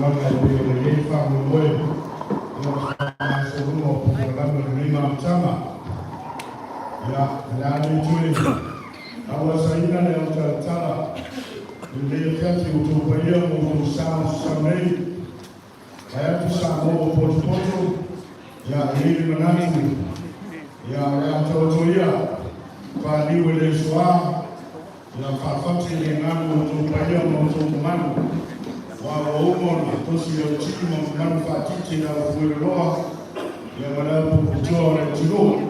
Tunaona ile fahamu wewe na suluhu programu mlima mchama ya mitwe au saina na utatala ndio kati utupalia Mungu samei hayatu samo potopoto ya ile manatu ya totoya kwa liwe leswa ya fafati ngano utupalia Mungu manu wa umona tosi ya chini manufati na ufuloa ya madapo kutoa na jiro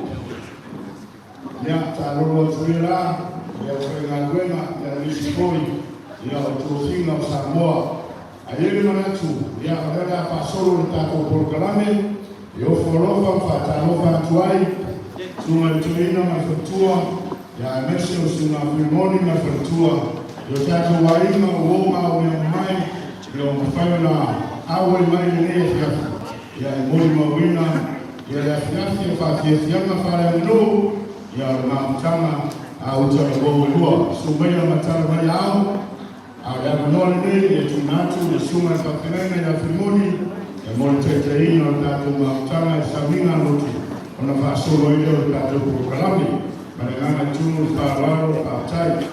ya tarolo tuila ya kwengagwena ya lisipoi ya utufinga usamboa ayeli manatu ya kadada pasoro ntako programme yo folofa mfatalofa tuai tumatuina mafutua ya meshe usuna filmoni mafutua yo tatu waima uoma unyamai yo mfayo na awali mali nene ya imoli mawina ya fiasi fasiasi ya mafara mdo ya mamtama utawagolua sumaya matara mali au ya mnone ya tunatu ya suma kafinene ya filmoni ya monitete ino tatu mamtama ya samina lutu unafasuro ile tatu programu manengana tunu tawaro patai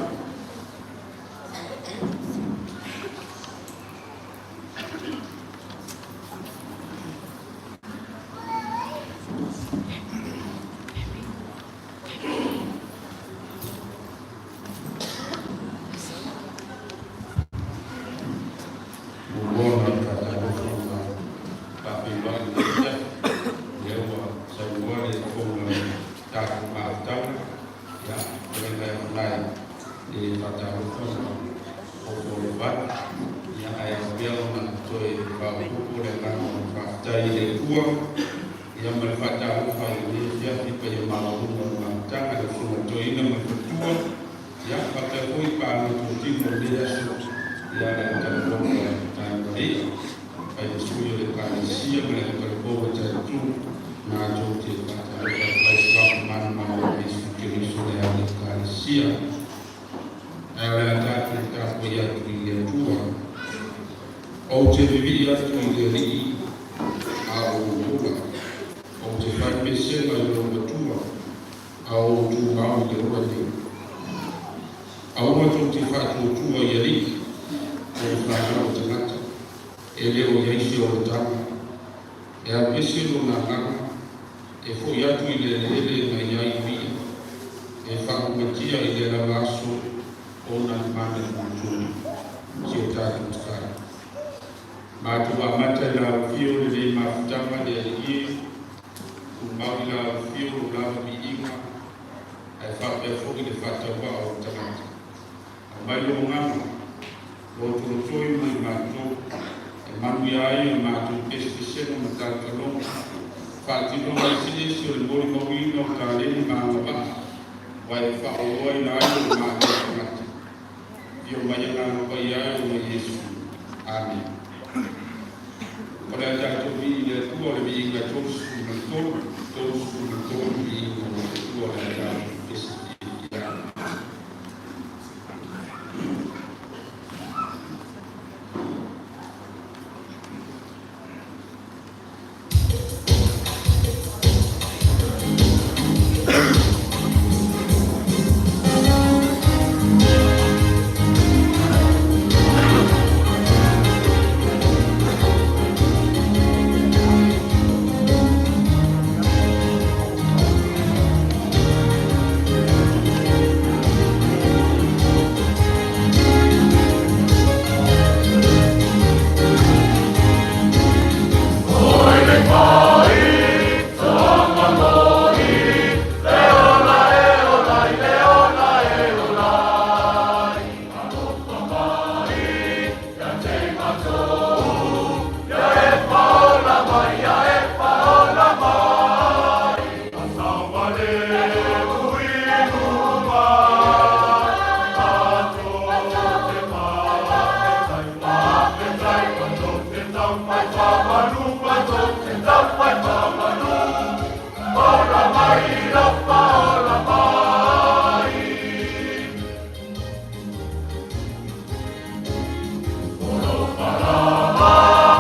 Para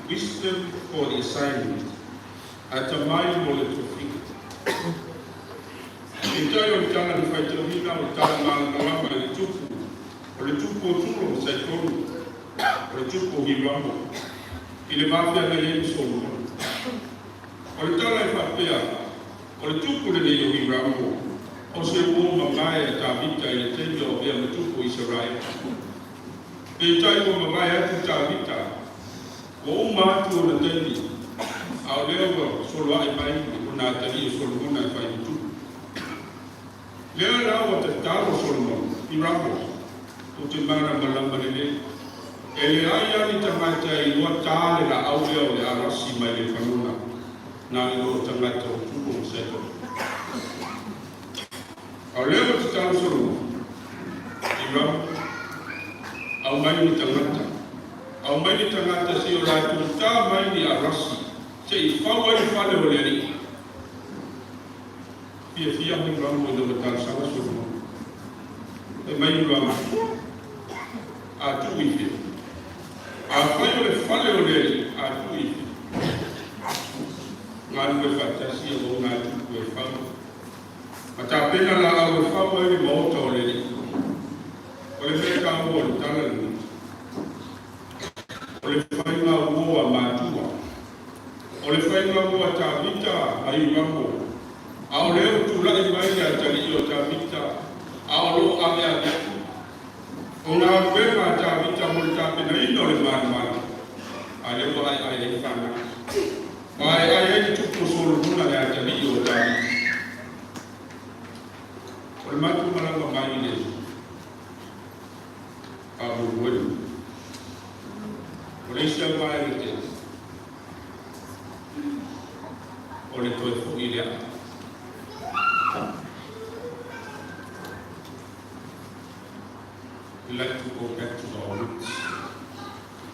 Wisdom for the assignment. Atamai mo le tofika. Itayo utala ni faitamina utala malama le tupu. Ole tupu tulo saitonu. Ole tupu hibamo. Ile mafia na yeye somo. Ole tala ifapea. Ole tupu le yo hibamo. Ose wo mamaya tabita ile tendo ya mtupu Israeli. Itayo mamaya tabita. Uma tu na tani. Au leo solo ai mai kuna tani solo kuna fai tu. Leo la wata talo solo iramo. Utimana malamba lele. Ele aya ni tamata i wata la au leo le arasi mai le fanuna. Na lo tamata tu ko seto. Au leo talo solo. Iramo. Au mai ni tamata. Au mai ni tangata si o rātu tā mai ni arasi. Se i whaua i whale o leri. Fia hui ramu i lewa tāra sama suru. E mai ni ramu. A tu i fia. A whai o le whale o leri. A tu i fia. Ngā nue whatasi o ngā tuku e whau. Ma tā pena la au e whaua i maota o leri. O le mea ka o le tala ni. Ole whainga ua mātua. Ole whainga ua tā vita mai wango. Ao leo tūlai mai a tari o tā vita. Ao lo ame a vitu. O ngā wema tā vita mo tā pena ino le mātua. A leo ai e whana. Ai e tuku solo muna a tari o tā vita. Ole mātu maranga mai ne. A muruenu. Ole sia mai le te. Ole toi fu ile a. We like to go back to our roots.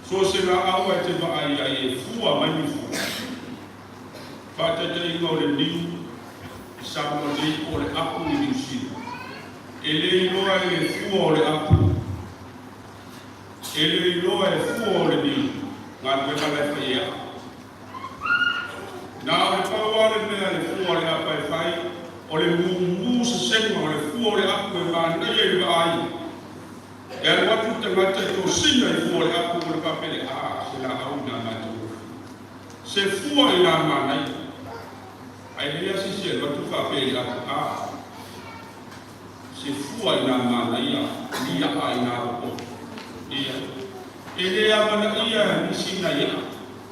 So se la awa te va ai e fua mai ni fu. Pata te inga ole niu. Sama le ole apu ni niusi. Ele iloa e fua ole apu. Ele iloa e fua ole niu. Ngā weka lai whai ea. Nā ole paware mea le fua ole apa e whai. Ole mū sa senga ole fua ole apu e mānei e wa ai. E ale watu te ngata tō singa e fua ole apu ole papele. Se la au nā mātou. Se fua i nā mānei. Ai hea si se watu papele apu. Se fua i nā mānei a. Nia a i nā opo. Ia. Ele amana ia ni sina ia.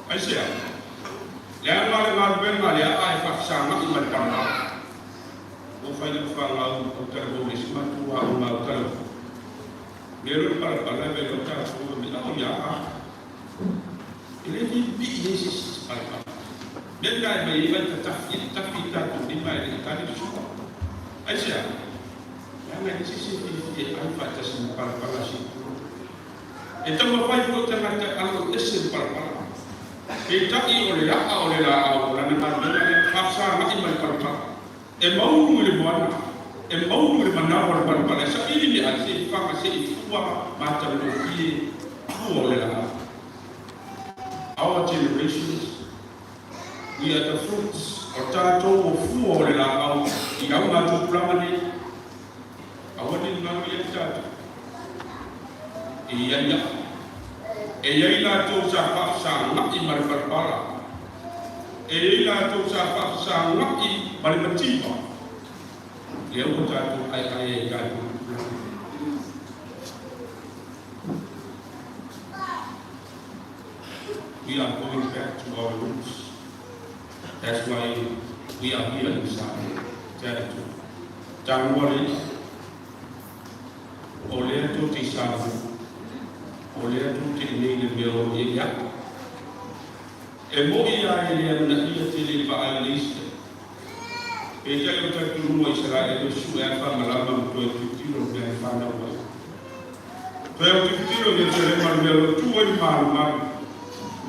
Ai sea. Le ama le ngā benga le ai whaksanga i mai panga. le whanga o tala o mesima tua o mau tala. Mero para para me lo tala o me au ya. Ele ni bi Jesus para. Ben dai me iba tafi ta tu di mai ni tali su. Aisha. Ya me sisi di alfa ta sin para para si. Então vai for tanga algo esse para. Kita oleh la orang nak paksa nak iman para. Mau mulai mana? Mau mulai mana orang para. Saya ini dia asyik faham asyik tua macam ni. Oleh la. Our generations, we are the fruits of tato of fu oleh la. Yang macam pelaman ni. Awak ni nak lihat tato. Iya. Eyaila tu sa paksa nak iman para. Eyaila tu sa paksa nak iman mencipa. Dia bukan tu ayat jatuh. We are going back to our roots. That's why we are here inside. Jatuh. Jangan worry. Oleh tu tisau. Oleh tu ini lebih ia. Emo ia yang nak ia tidak baalis. Kerja yang terkuru Israel itu sudah malam 20 kilo dari mana pun. 20 kilo yang terlepas dari tuan malam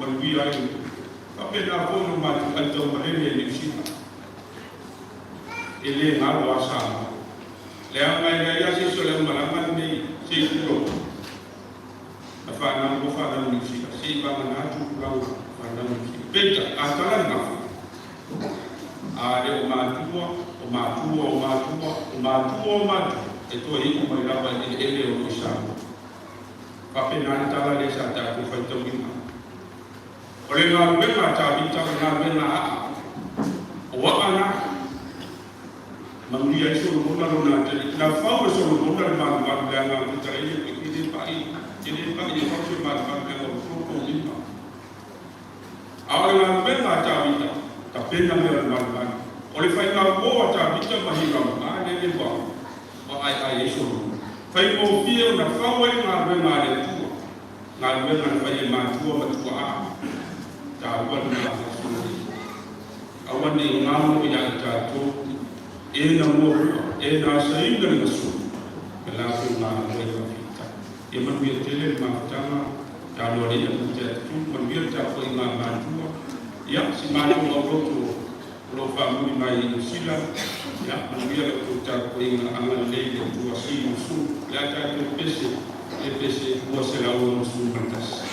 berbiaya. Tapi nak pun rumah atau mana yang disini. Ini malu asal. Lepas mereka sih sudah malam ni sekilo. Fana musika si bang na tu pulau fana musika beta atalan na ada uma itu ini mereka ini urusan tapi nanti tala desa tak tu fai tongin oleh nak bermata bincang nak berna wa ana mengia suruh munaruna jadi na fau suruh munar bang dengan kita ini pai. Jadi bagi konsumen bagi orang lima. Awal yang bermacam itu, tapi yang bermacam. Oleh faedah macam itu mahiram, ada di bawah. Ayat Yesus. Faedah dia nak kawin dengan itu, dengan faedah tua betua. Jawab dengan Yesus. Awal ni ngamu yang jatuh, nasib dengan Yesus. Berlaku ngamu itu. Ia menbiar jalan macam kalau dia menjadi menbiar jauh dengan maju, ya si maju orang tu, kalau kamu mai sila, ya menbiar tu jauh dengan amal lagi tu asi musuh, ya jadi pesi buat selalu musuh mentas.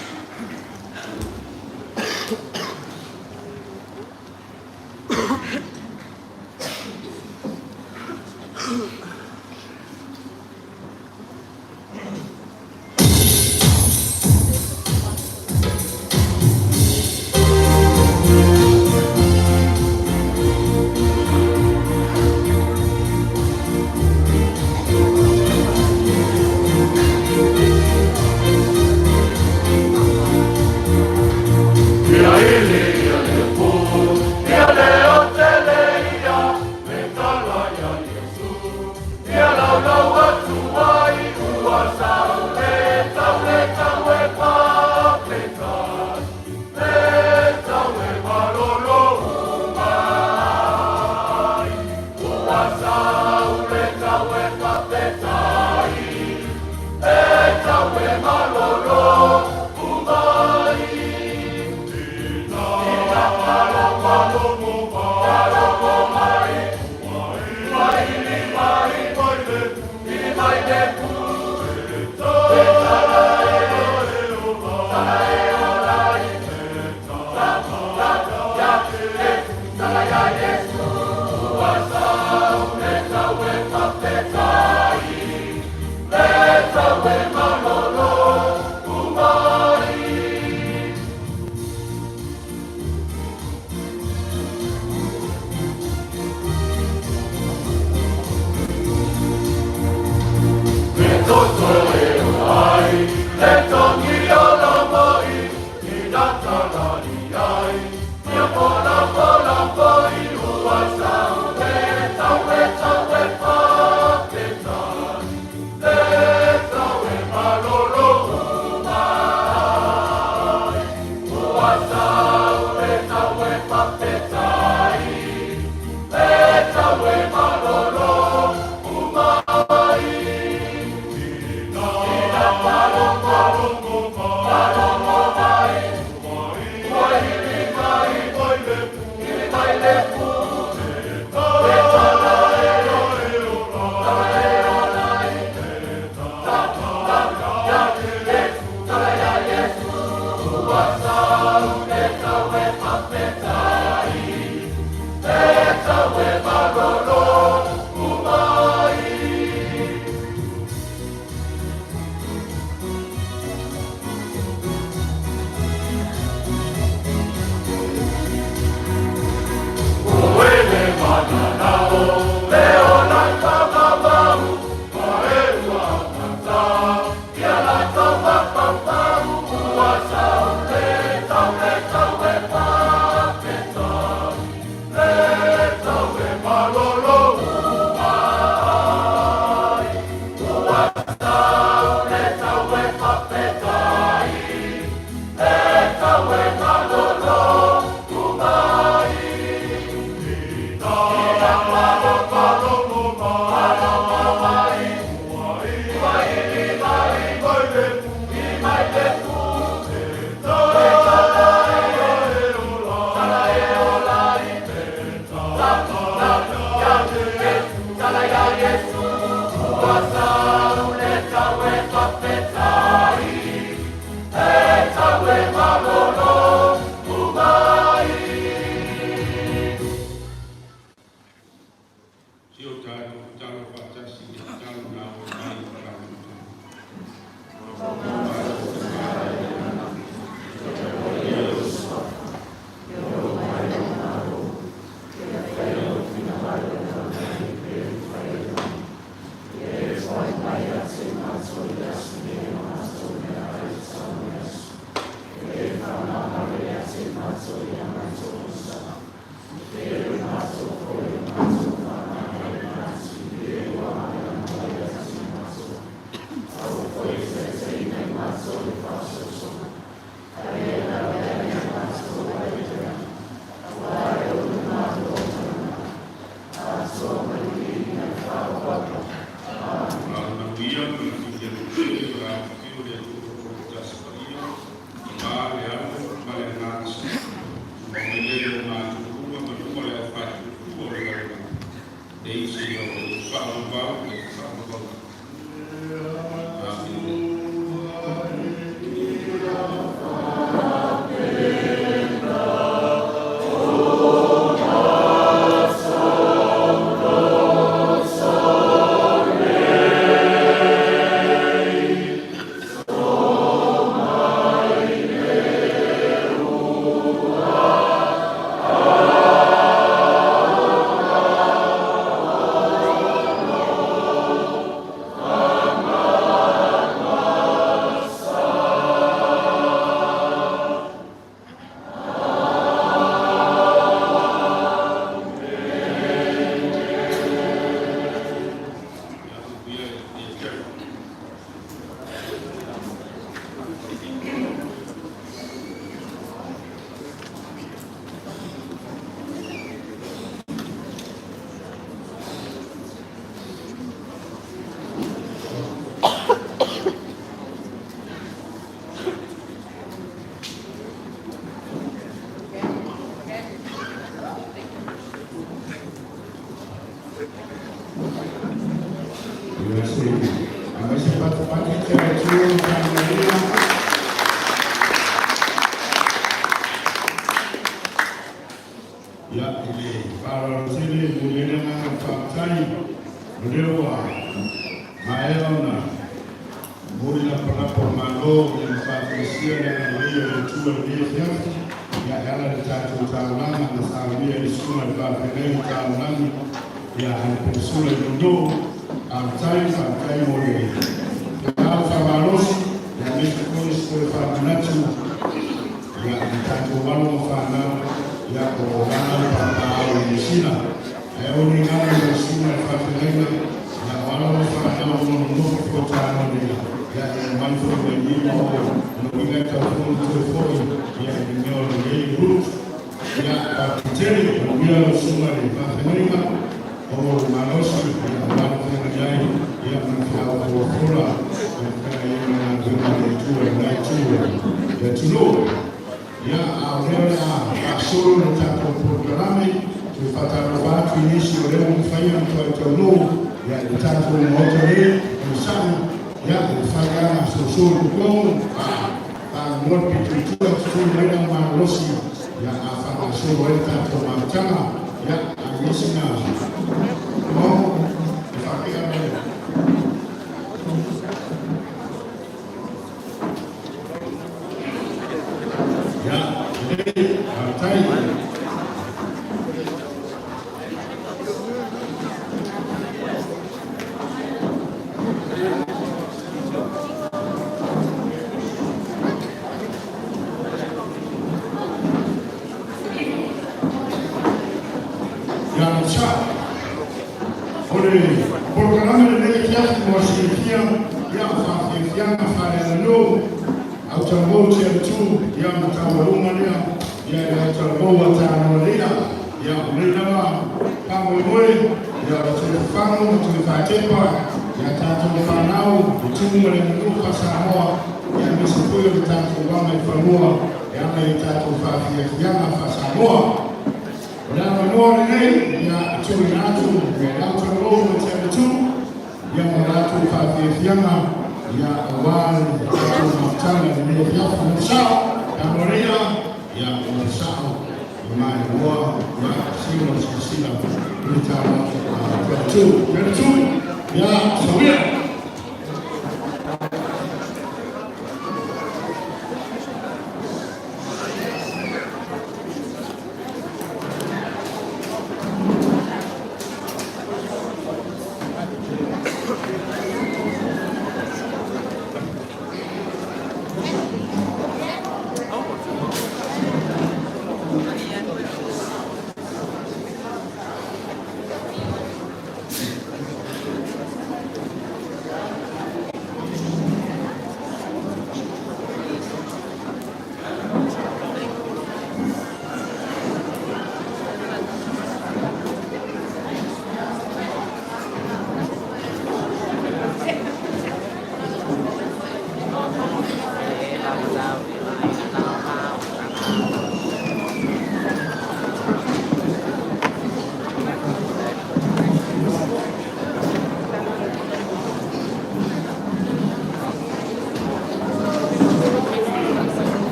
Io talo facciassi che talo bravo mai my war, my singles, Casino, get two. Yeah, so yeah.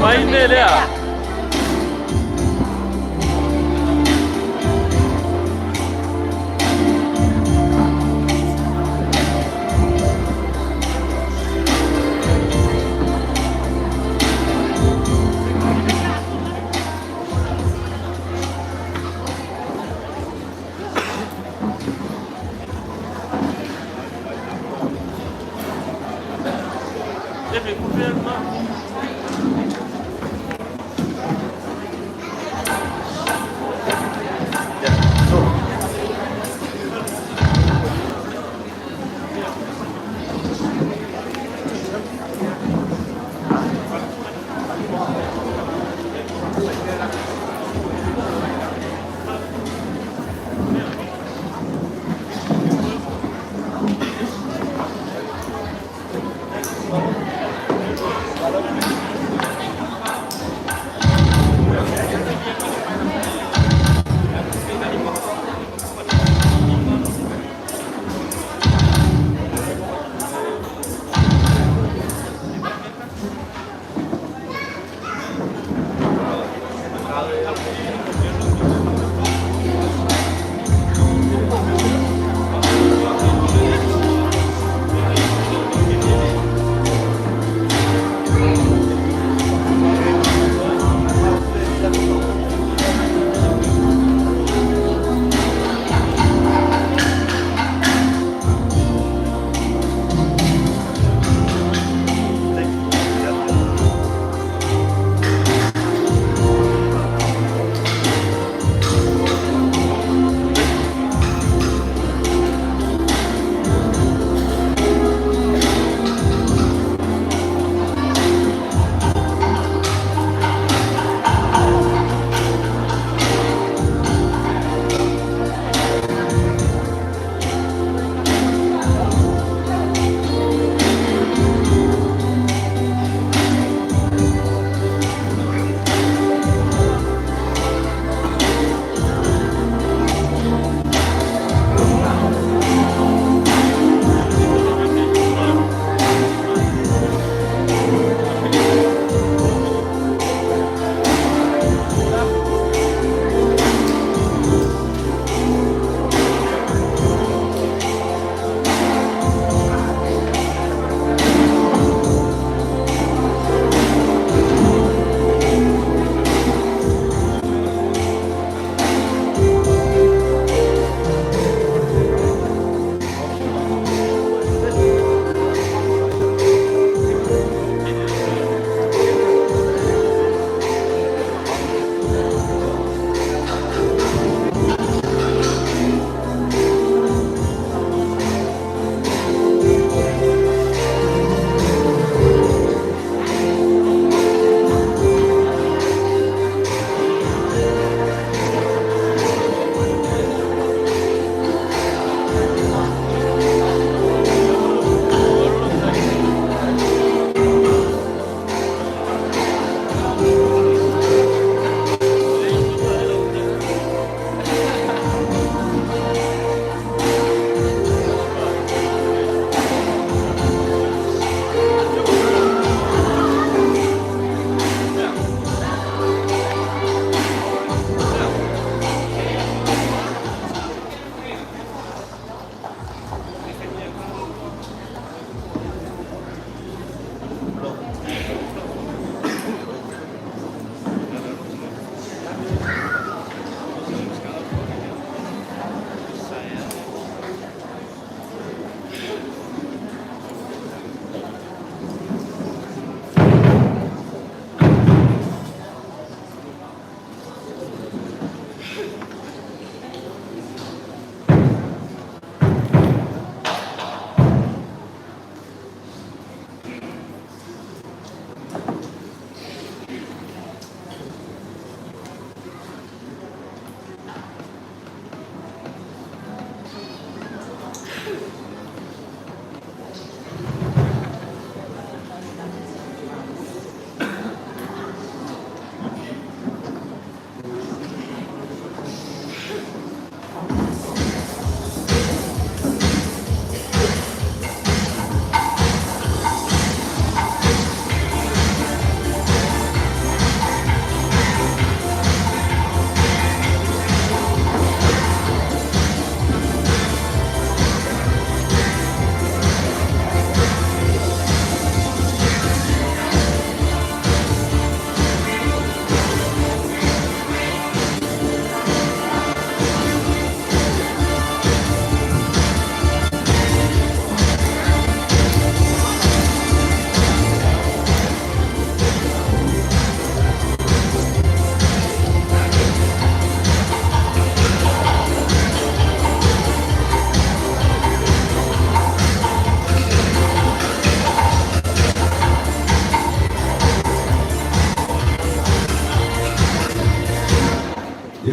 Maendelea. Hivi kupenda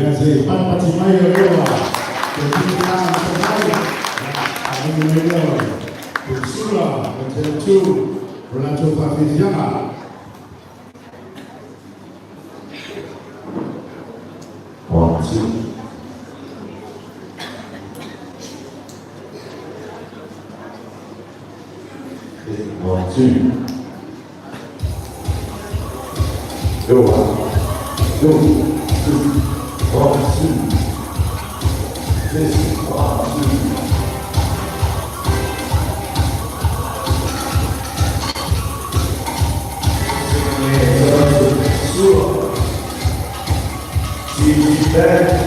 Grazie, Papa Timaio Lewa, Ursula, Renato Patriziana. One, two. One, two. Go on. Go. 2, 1, 2. This is 1, 2. Back.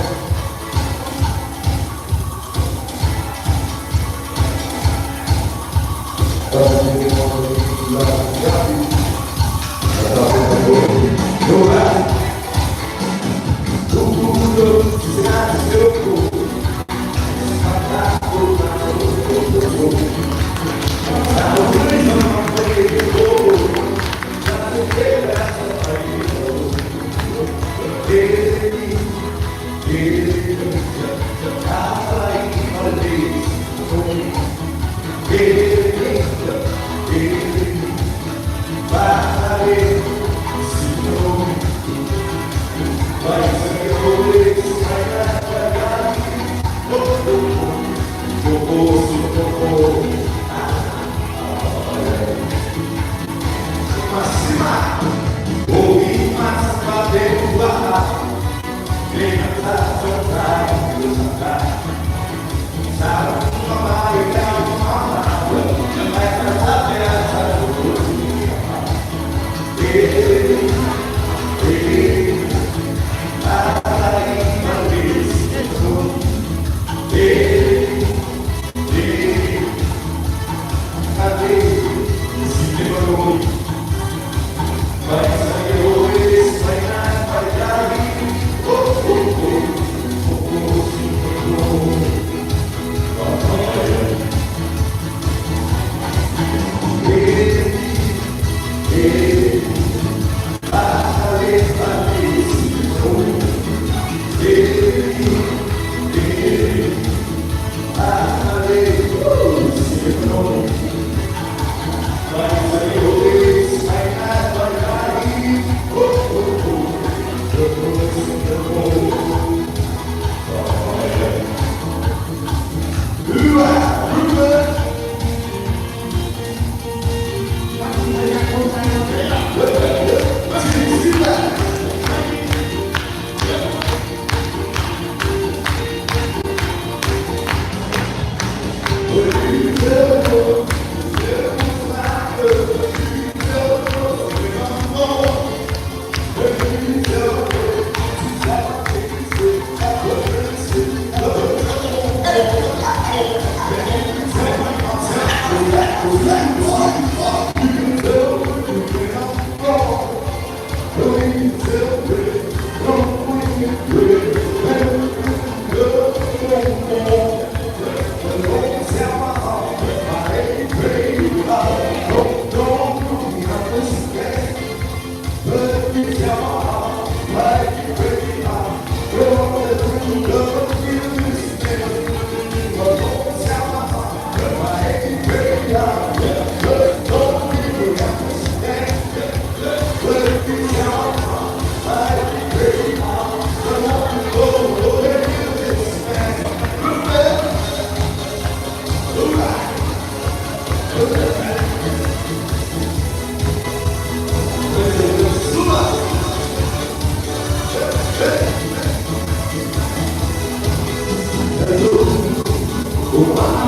Go back.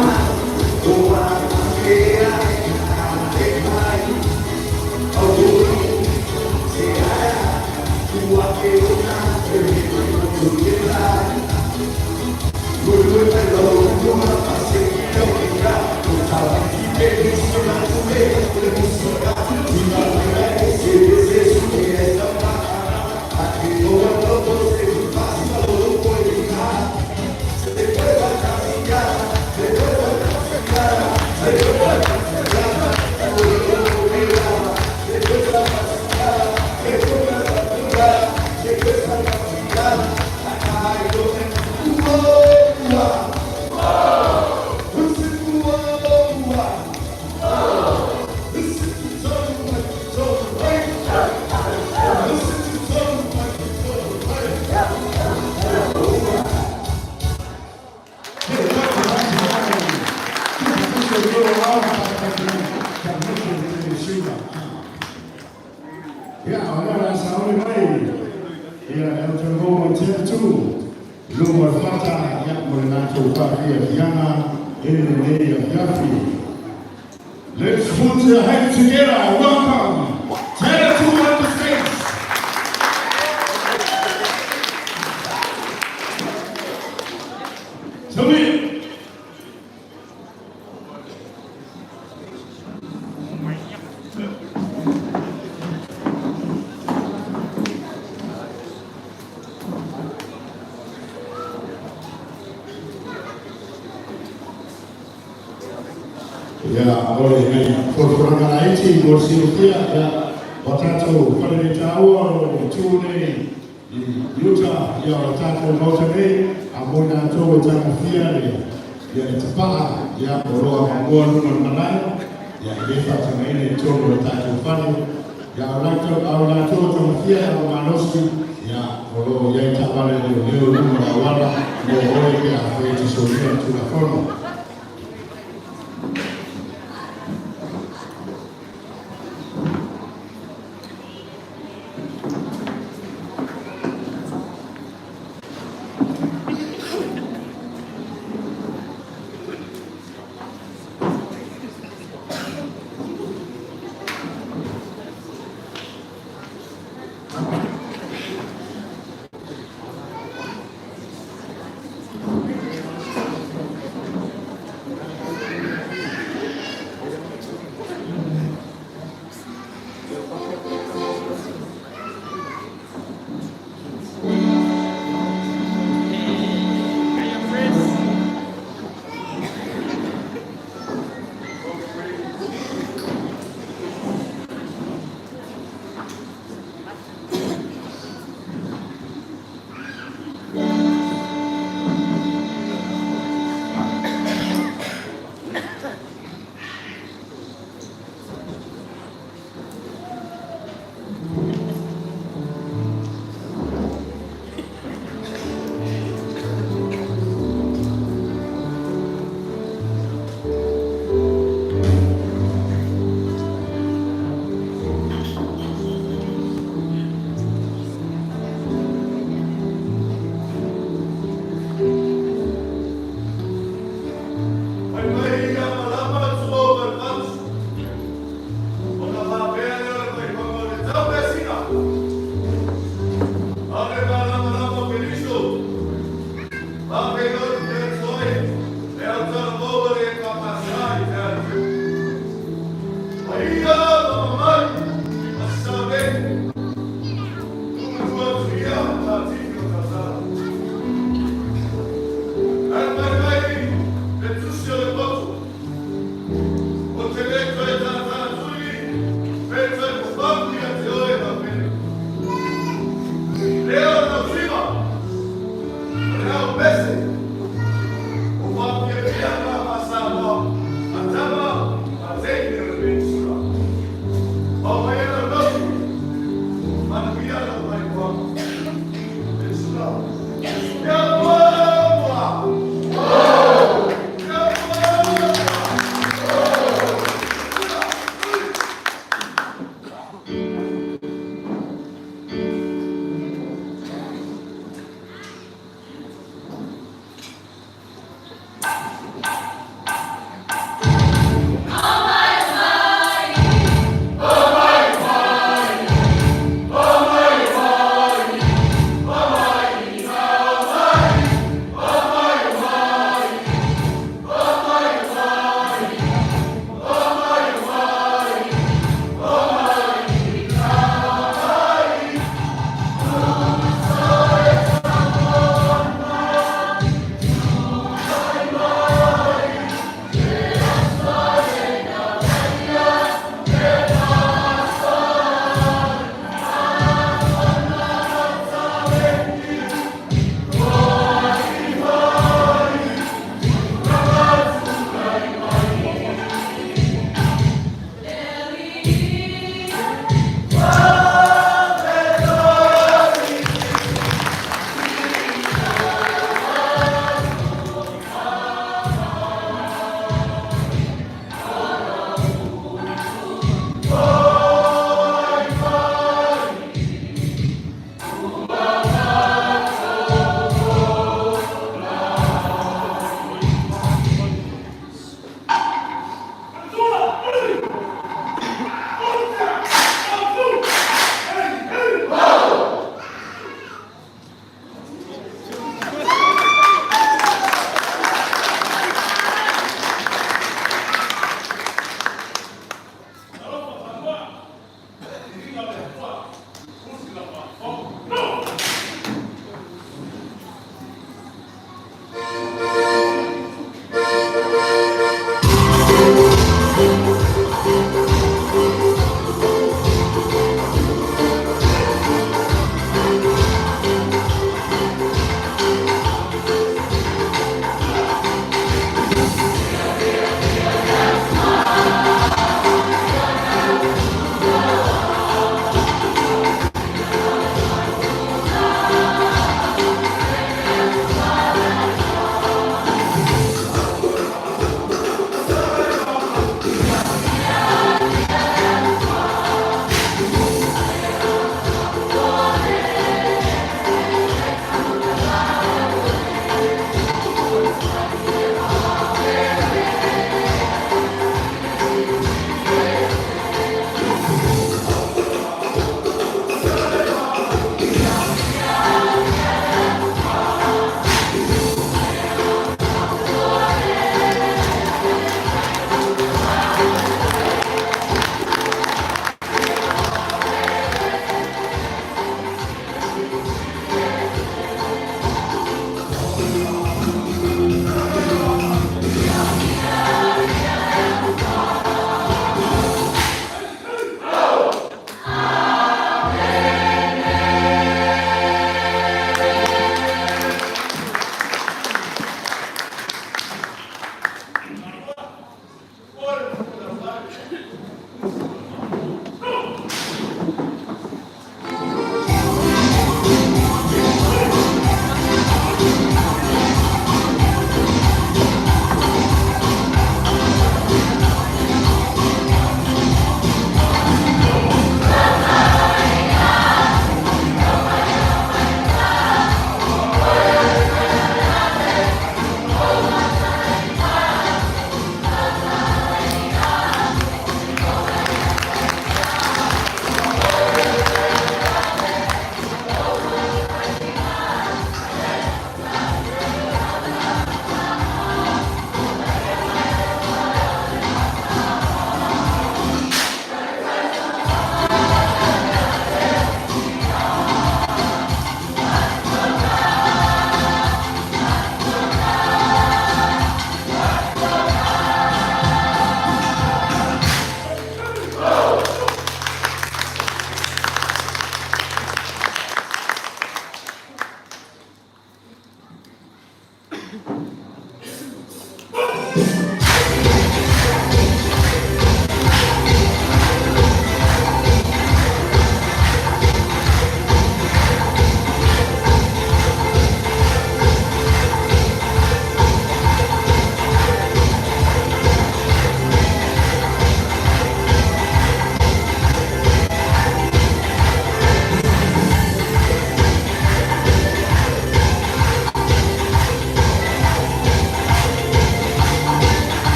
2, Luma Fata, Yakmo Fafia, Yana, in the day of Yafi. Let's put your hands together. Welcome. Territory of the States. Come in. Ya, oleh performa itu bersifat ya watatu pada tahun Juni Utah ya watatu motornya amuna tu jamfia ya tepat ya orang orang mana ya kita ini tu watatu fani ya orang tu jamfia manusia ya orang yang tak boleh dia rumah awal boleh dia apa itu solusi tu lah form.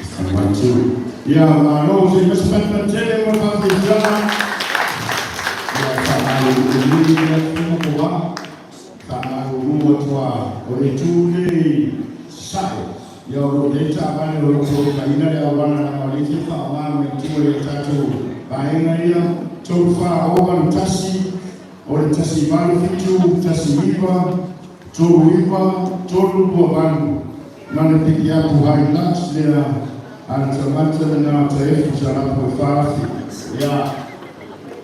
1, 2. Ya mano investment tele mabaki jana. Ya sama ini ni kwa sama ruwa ore tule sai. Ya leta bana ro kaina ya wana na maliki fa wana tule tatu. Baina ya tofa oban tasi ore tasi bana fitu tasi iba tuiba tolu bobanu. Mana pikia buhai nas dia antamata na taifa sharafu fasi ya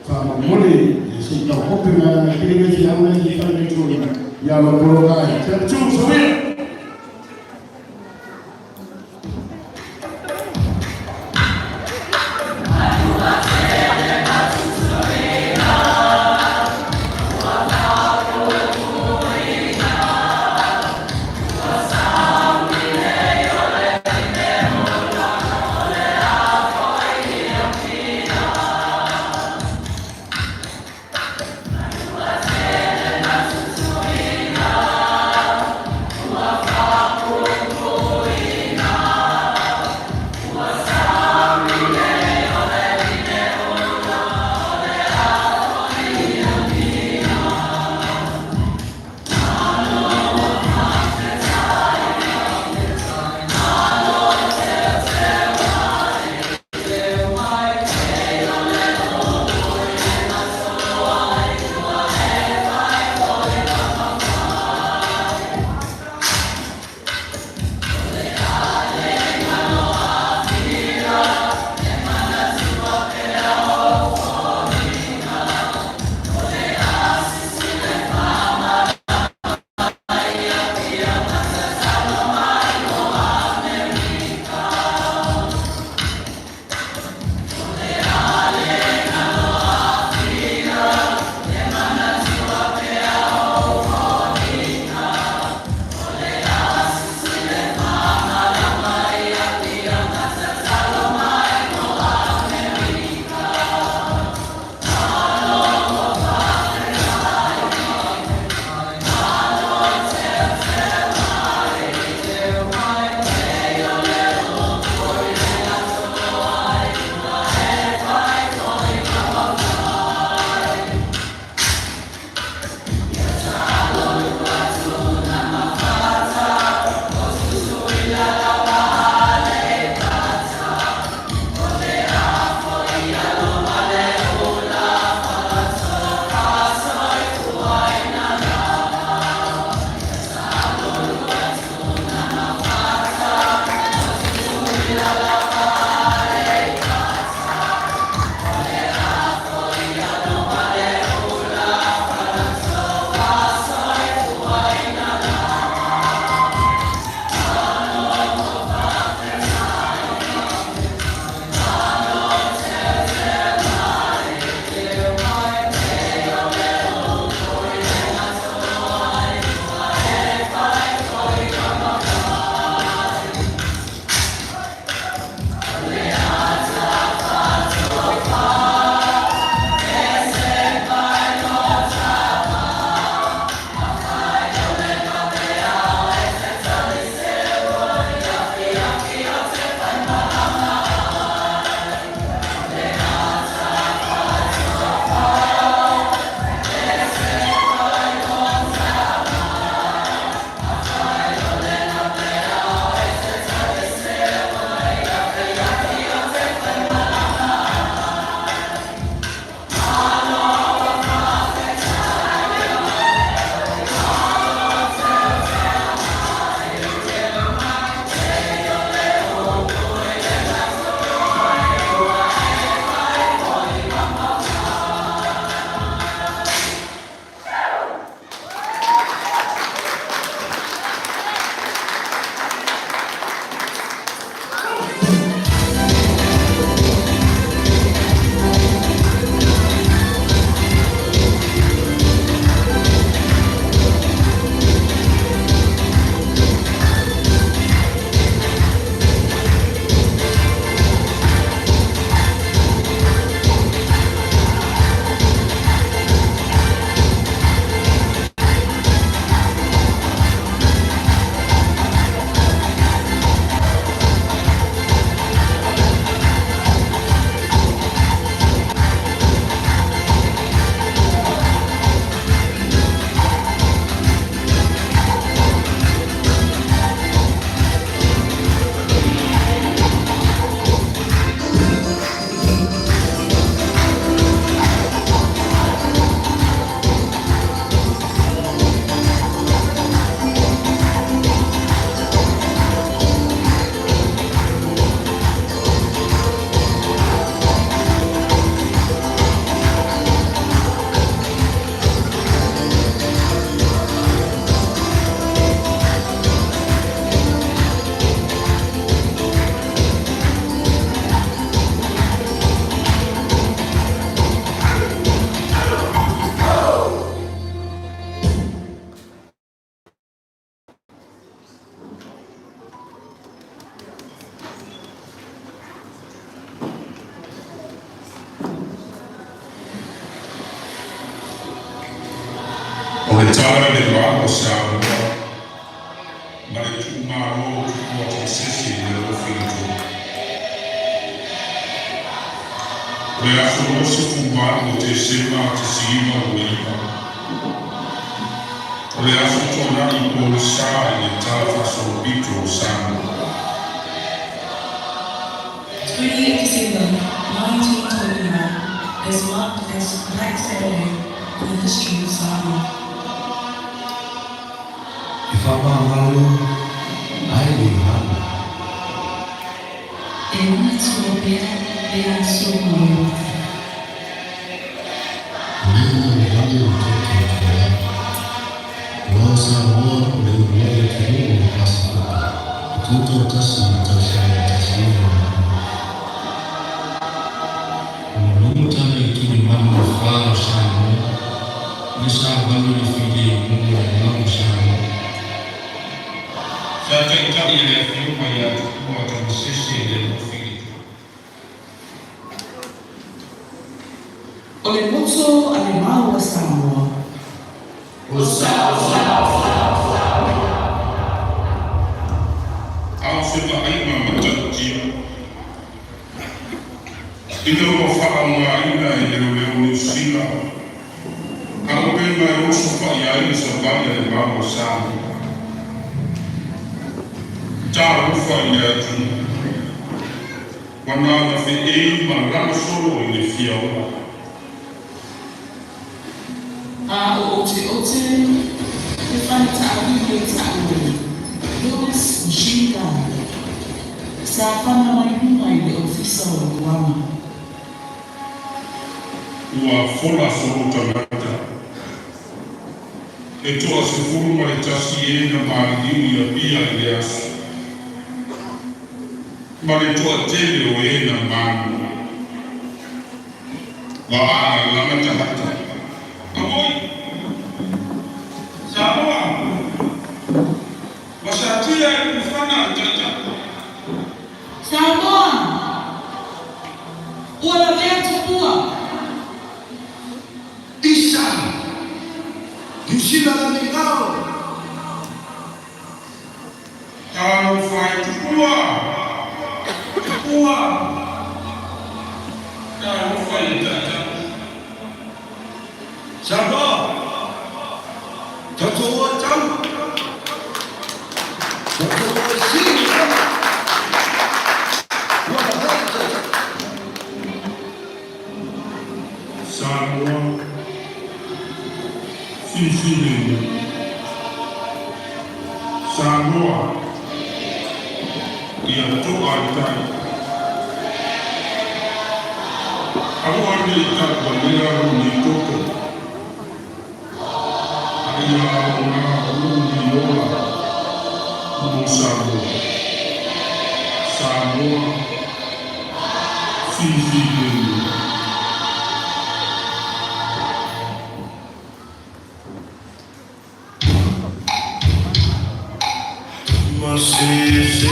sama mole sika hope na kile ya mwe kifanye tu ya maboroga tu sawia tala le wako Samoa. Mare tumaro kwa sisi le ofito. Le afonosi fumano te sema te sima uiva. Le afotona I polisa le tafa sorbito Samoa. 28 December 1929 is marked as Black Saturday in the history of Samoa. Ifapangalo ayihamu. Enitsobea beasomo. Mungu wangu mtoto Rosa Moa ulimwele kimungu pasipoti. Mtoto kasi tasiri. Mutana ikini mamu fara shamo. Nisa balu ni fide mungu mamu shamo. Sasa ikabi ile fiuma ya tukua tamusisi ile mufili. Ole mutso alemao wa Samoa. Au sema aima matajia. Ino wafaa mwaina ile usila. Au pema yusufa ya ile sabani ya mamo sana. Tarufa ya tunu. Wanana fi eima lama solo ile fiawa. Ote Nifanta awiye ta'uwe Louis Mshinga Safana waihuma ile ofisa wa Guama Wa fola solo tamata. Eto asifuru maritasi yena maadili ya pia iliasu. Marito atele o yena manu. Wa ana lamata hata. Amoi. Samoa. Washatia kufana tata. Samoa Wanavea tupua Isa Nishila la mingao. Tarufa tukua. Tarufa tata. Samoa Tatoa tamu. Tatoa sini. Samoa Fifine Samoa Yato Altai Awani Itabalera Runitoko Aya Una Runiola Musamoa Samoa Fifine Masisi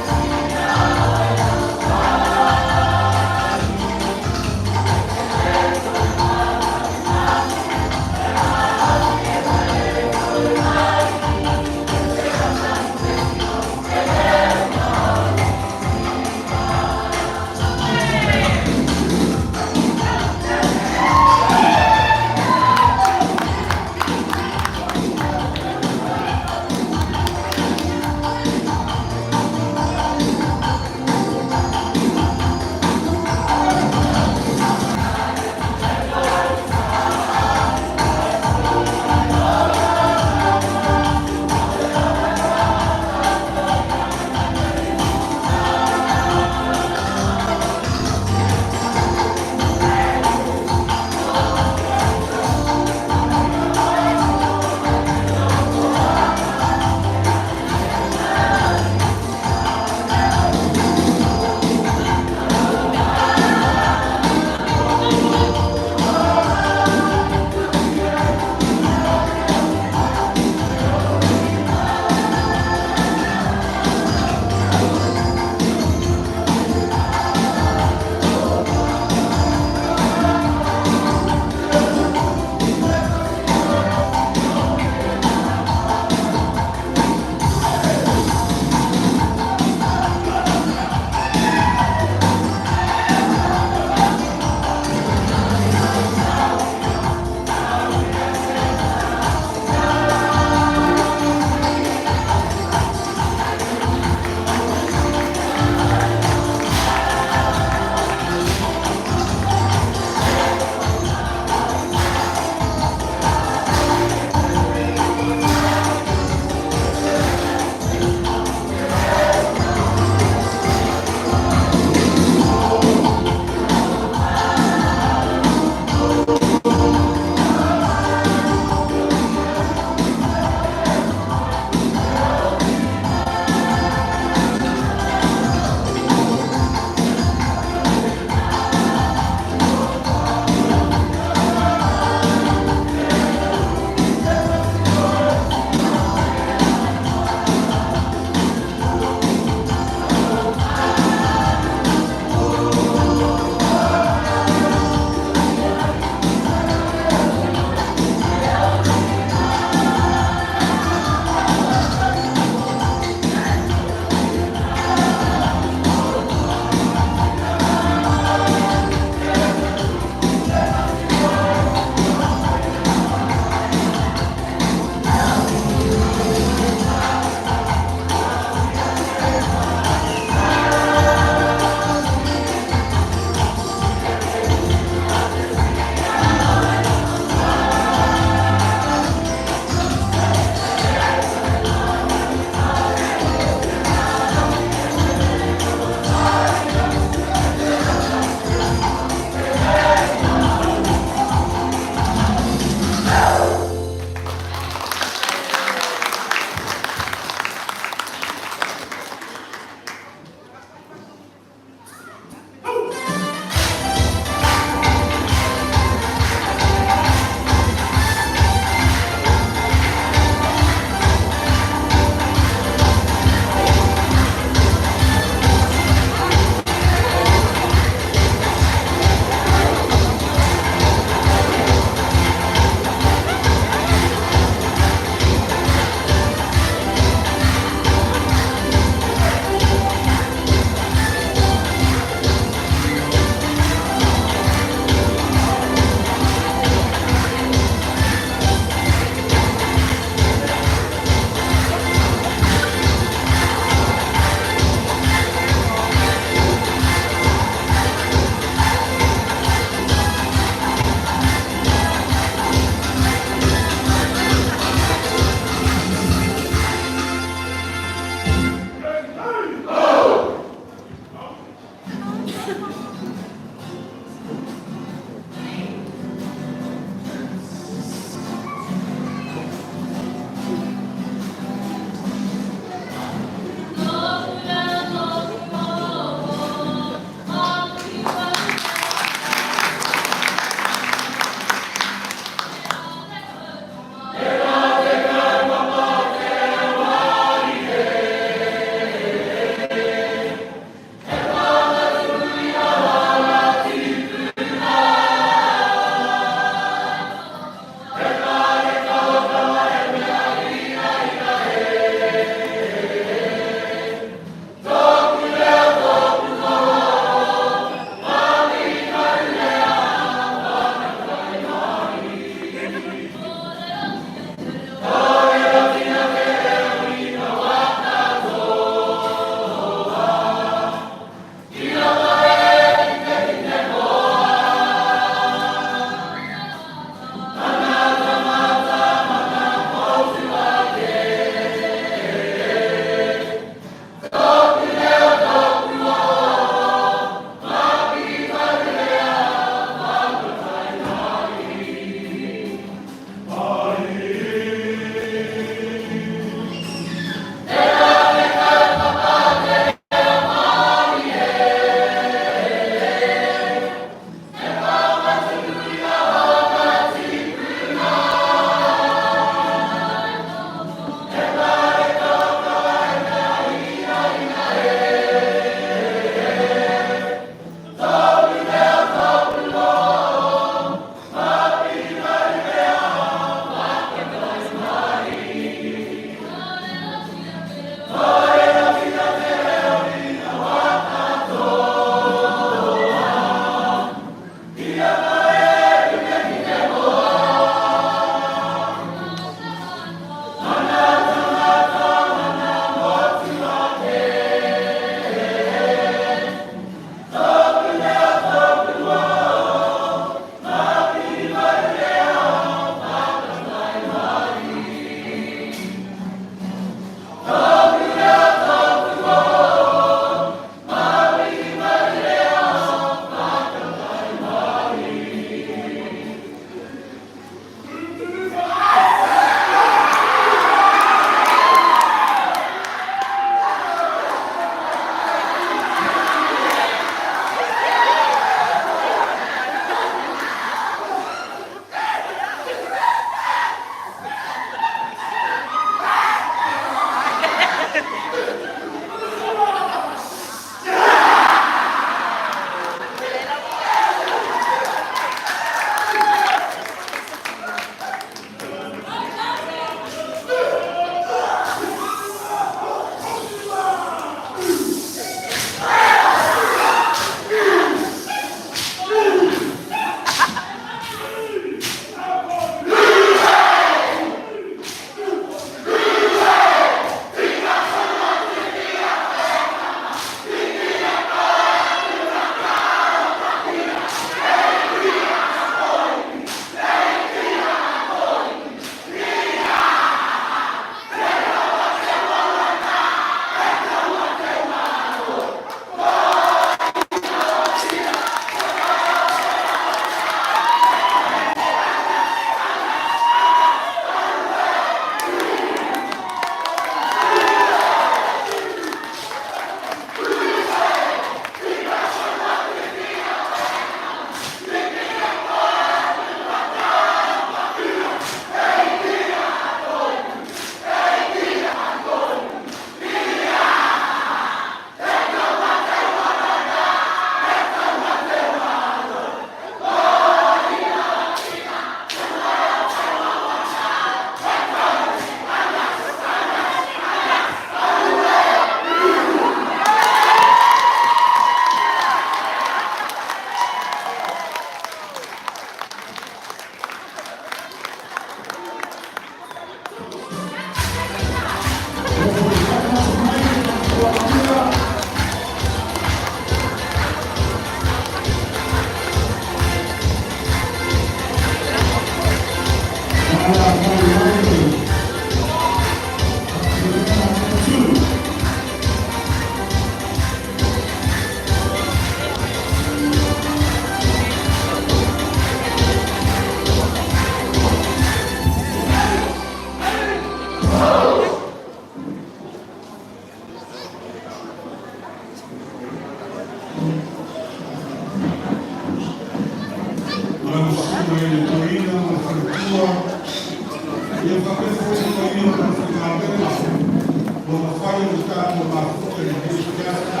fai o tato mafuta de desgraça,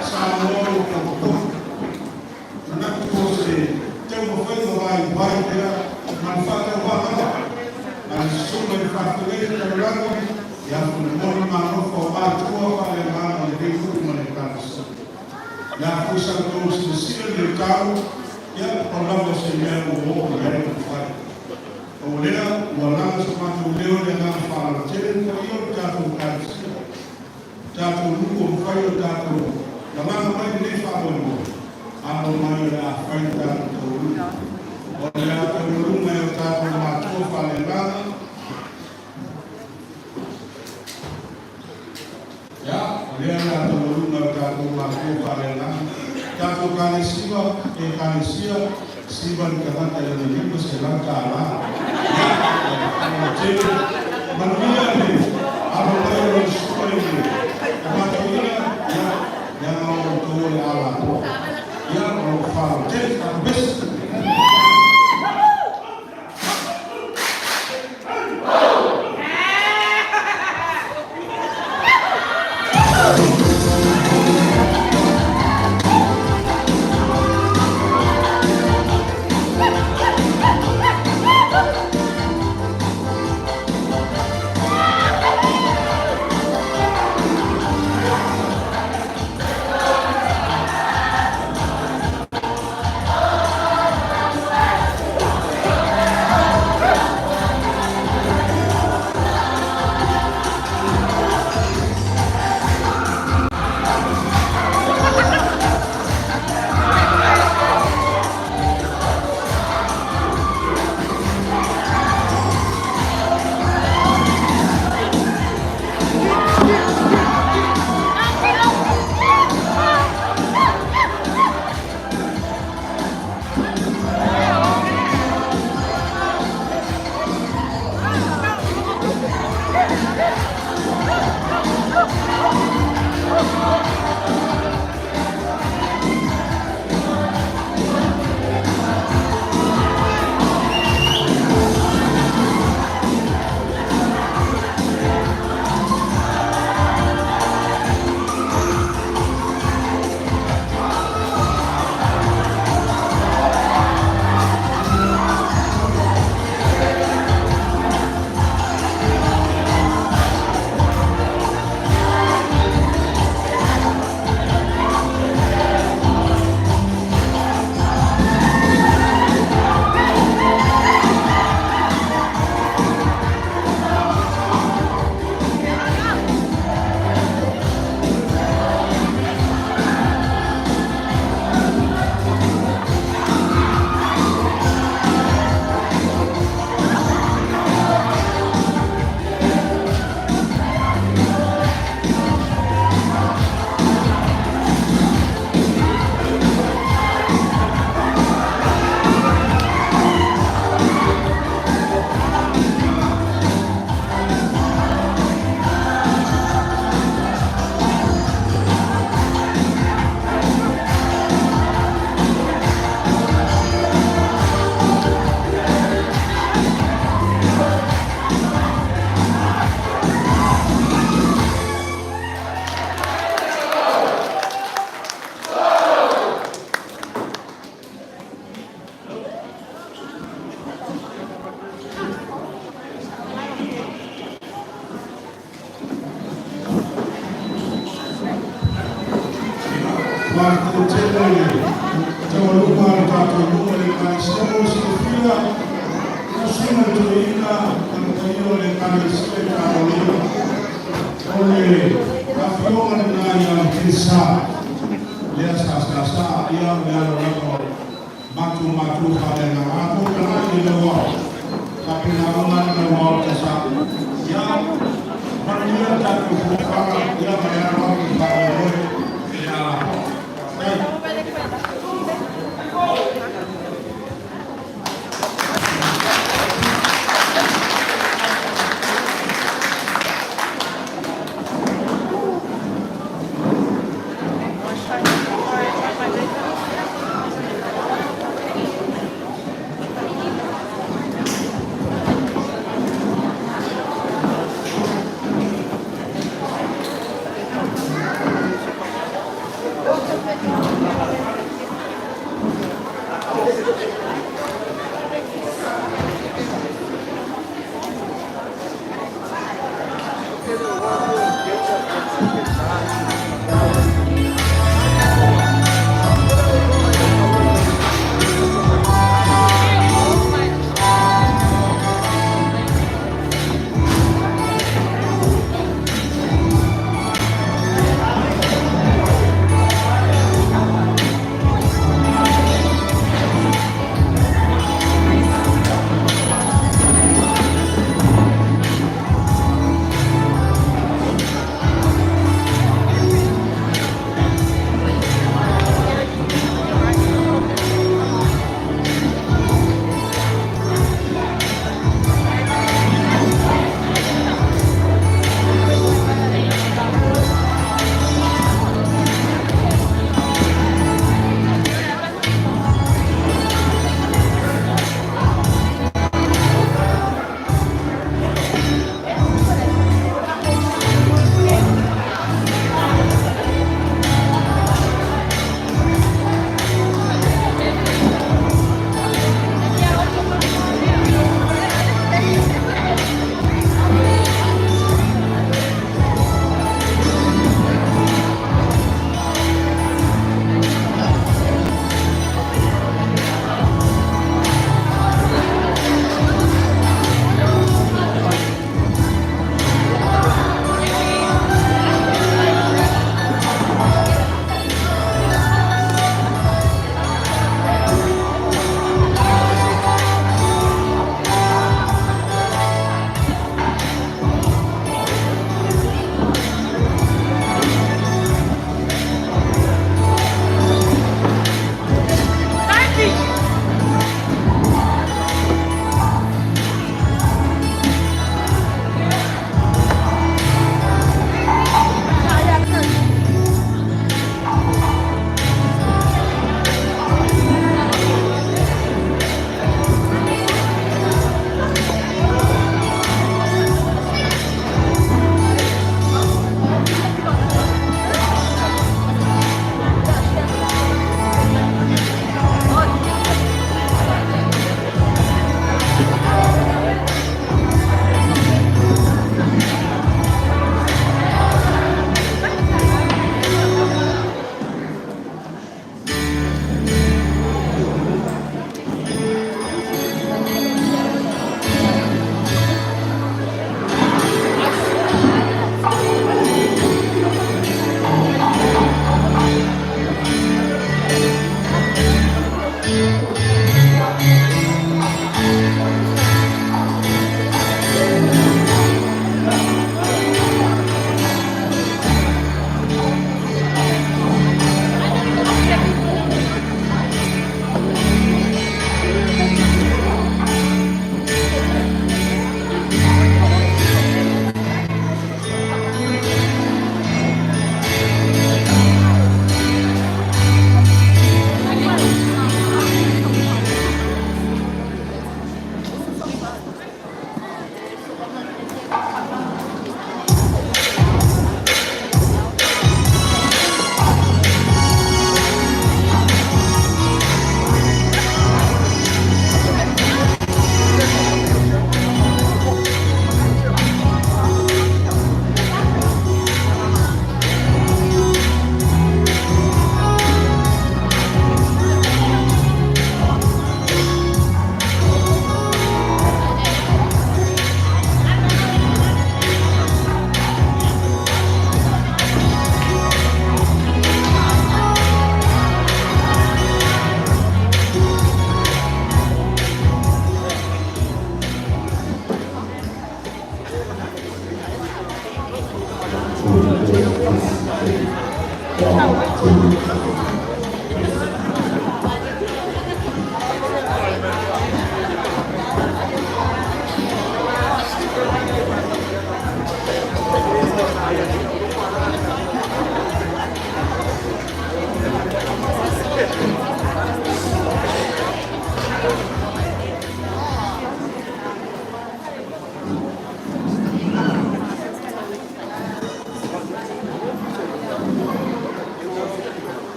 Samuel Campos. Na você tem uma coisa vai ter, mas falta uma a suma de fatores que trabalham e a função mano formar tua para levar o direito humanitário. E a força dos discípulos do carro e a palavra seria o outro que faz. O lea, o alamo se mata o leo de não falar, tirem por aí o tato caixa. Tato nunca foi o tato. La mano vai nem falar o a mãe da frente da turma. O lea o numa o tato matou falando. Ya, lea o numa o tato matou falando. Tato kanisiwa e kanisia siwa ni kata ya nini selang kala. Jadi manusia ni apa yang suka ini. Manusia yang mau tuh Allah, yang mau faham. Jadi habis.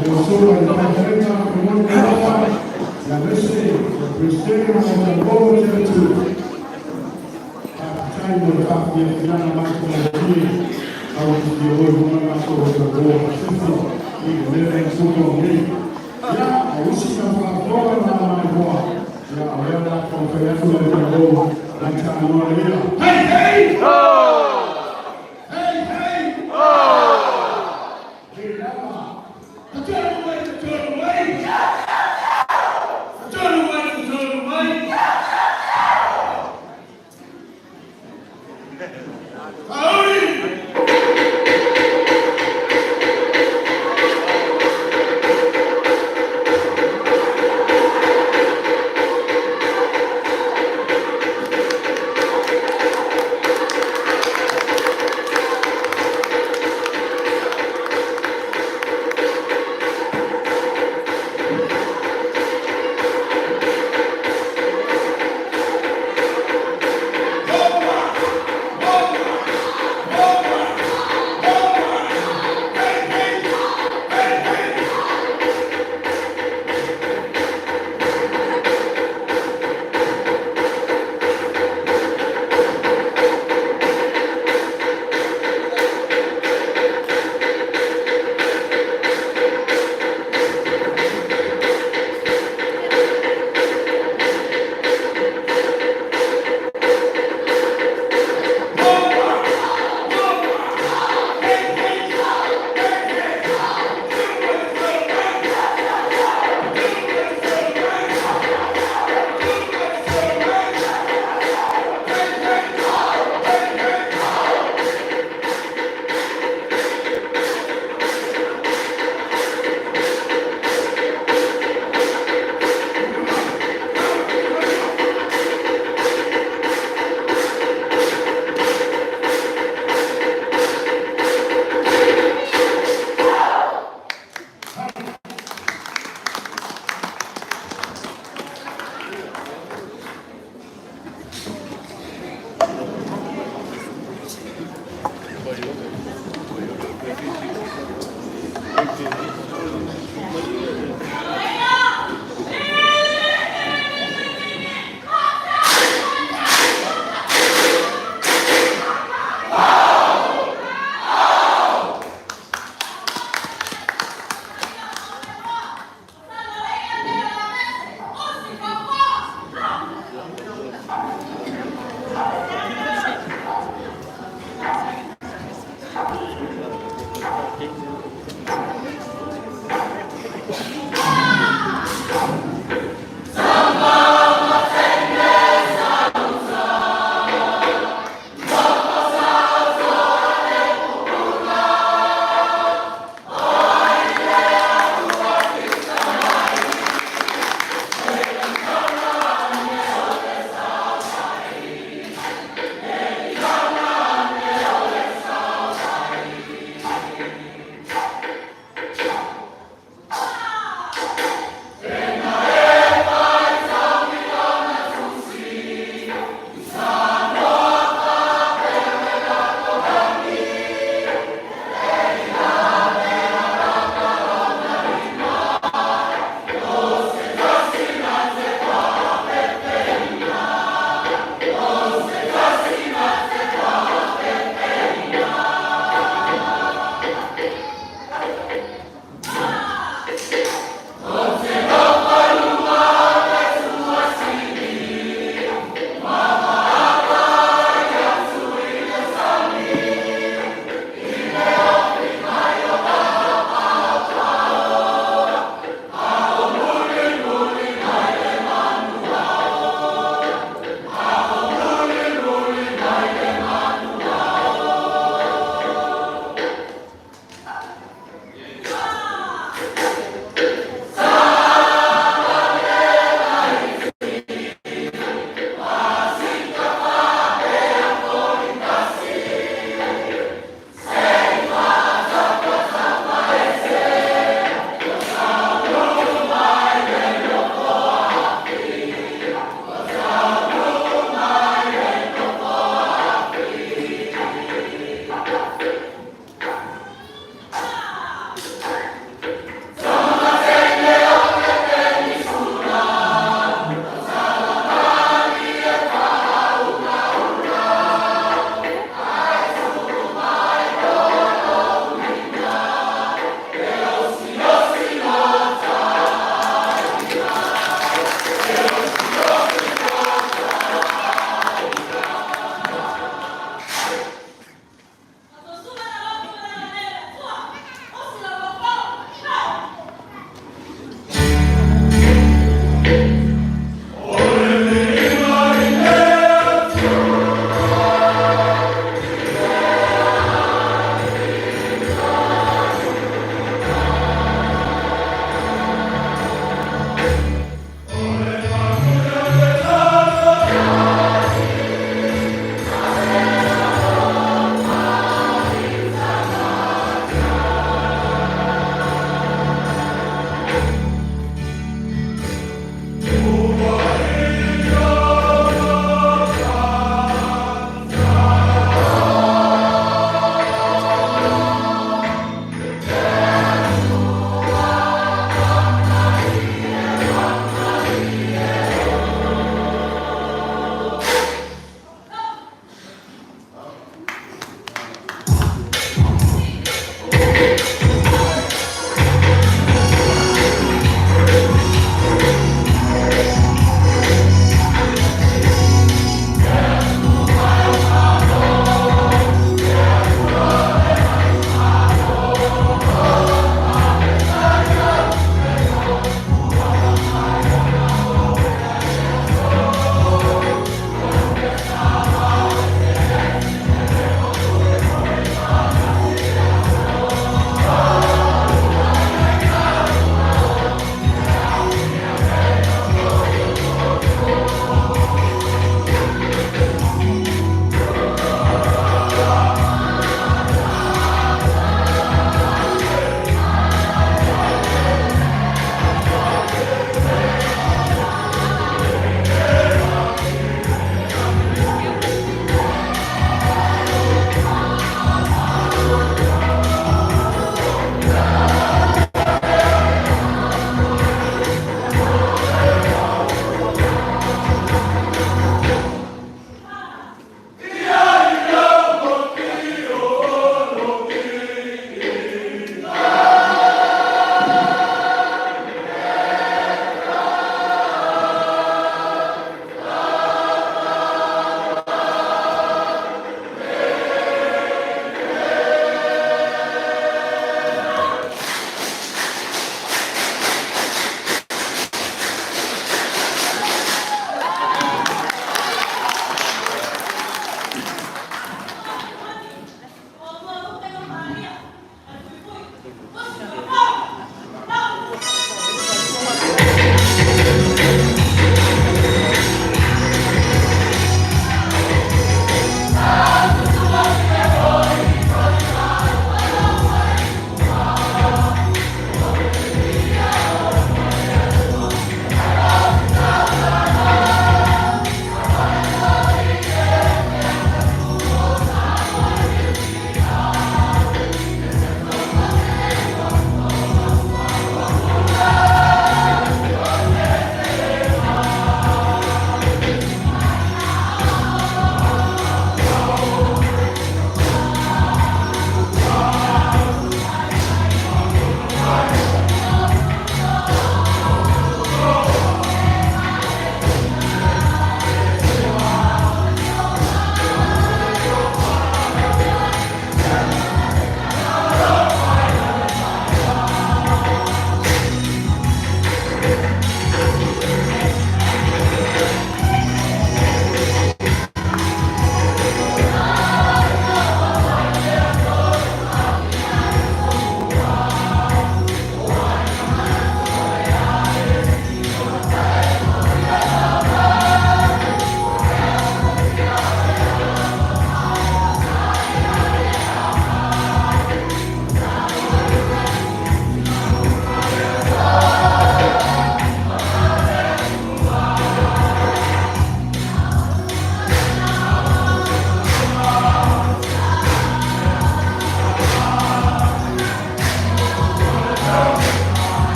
Nell'assoluta intelligenza comunitaria, la messe, la cristiana, la nuova generazione. Facciamo le fatti di Fiana Marco Martini, a un fiore, una Marco Martini, e nelle insultoni. Ya, uscita fra fuori la mano, ya, aveva la conferenza del lavoro, la canonia. Hey, hey! Hey, hey! Turn away!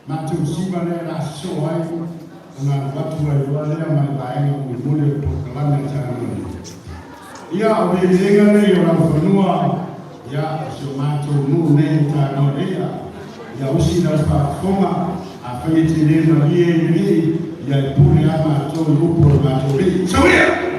matusiba le la soai na watu wa wale mabaini mule proklama chama ia obelenga le ora fonua ya somato no ne ta no le ya usina pa koma afeti le no ye ya pule ama to grupo mato le sawia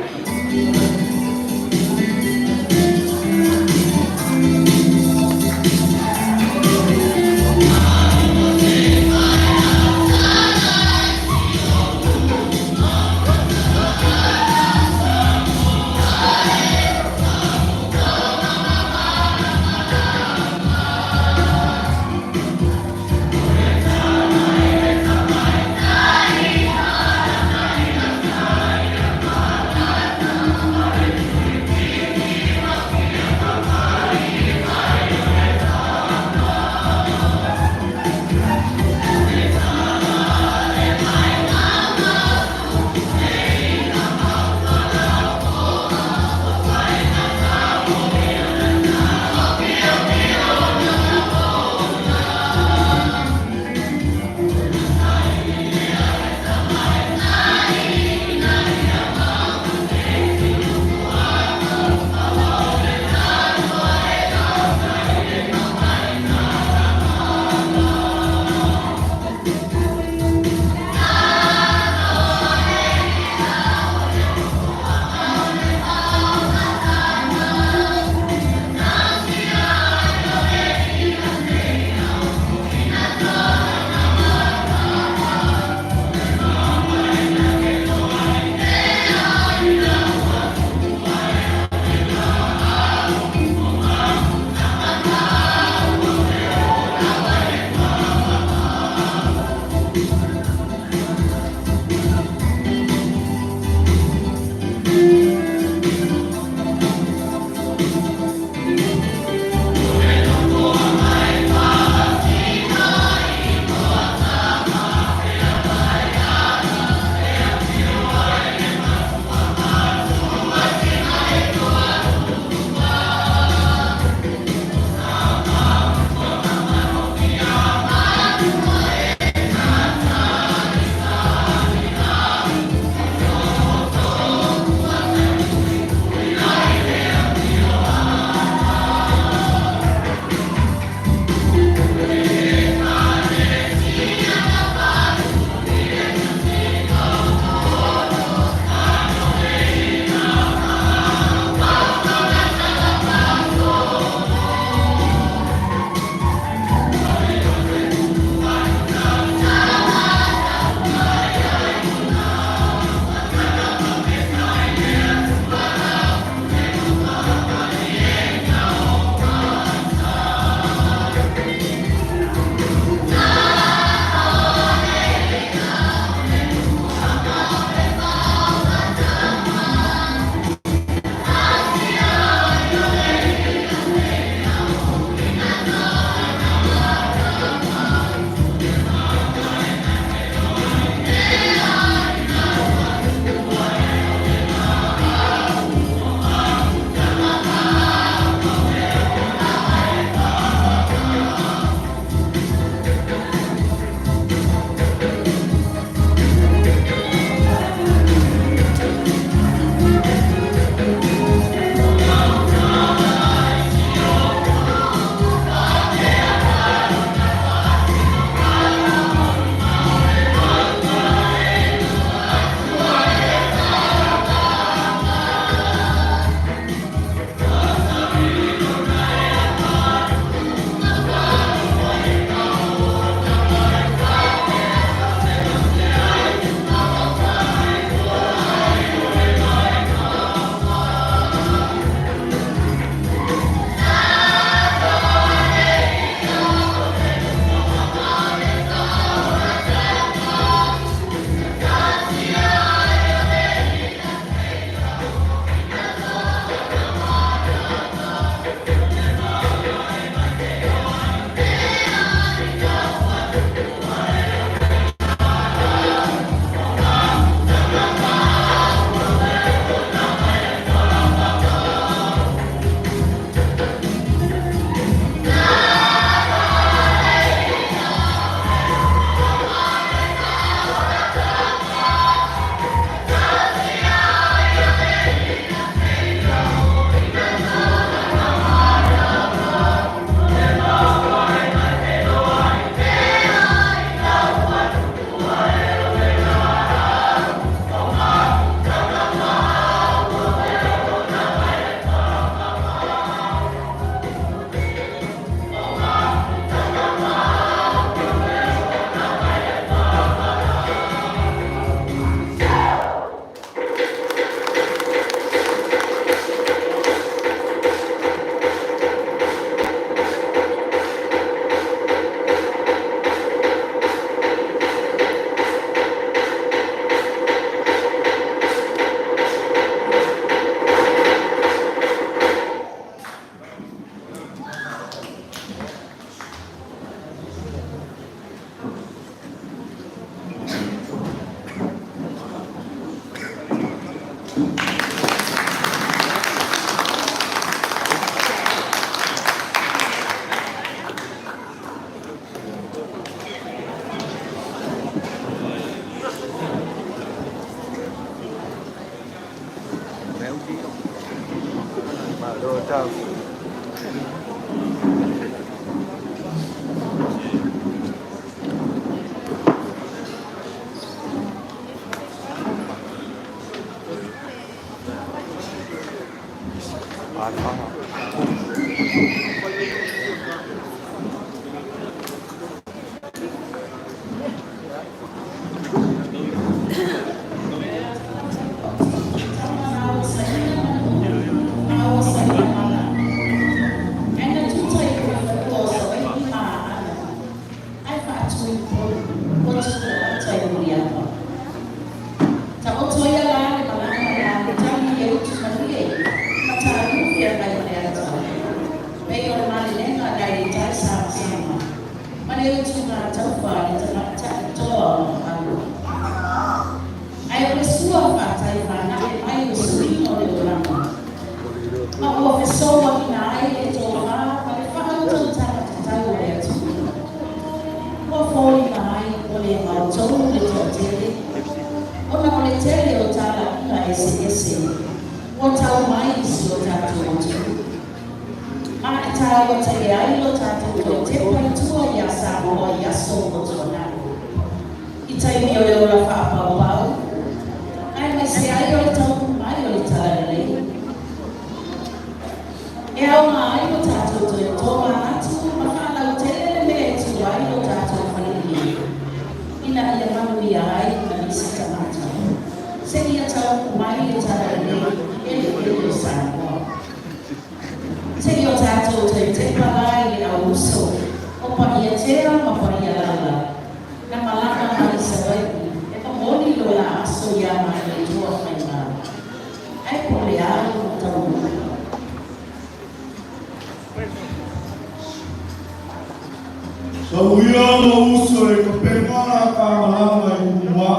So we all know so e ko pemara ka malama I umwa.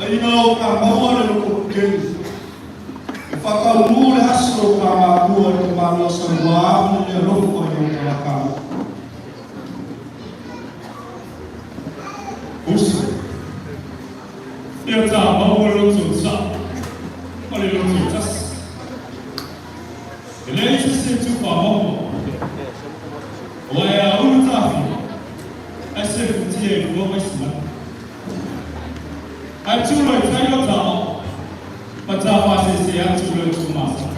Ai no ka mawara ko ken. Whakaurure haso ka mākua te mālo sa wāmu le roko i o ka. Usi. Ia tā maua roto tā. Mare roto tas. E lei se tu pa maua. O e a uru tāwhi. Ai se futi e kua mai sima. Ai tūroi tai o tāma. But that was the actual to master.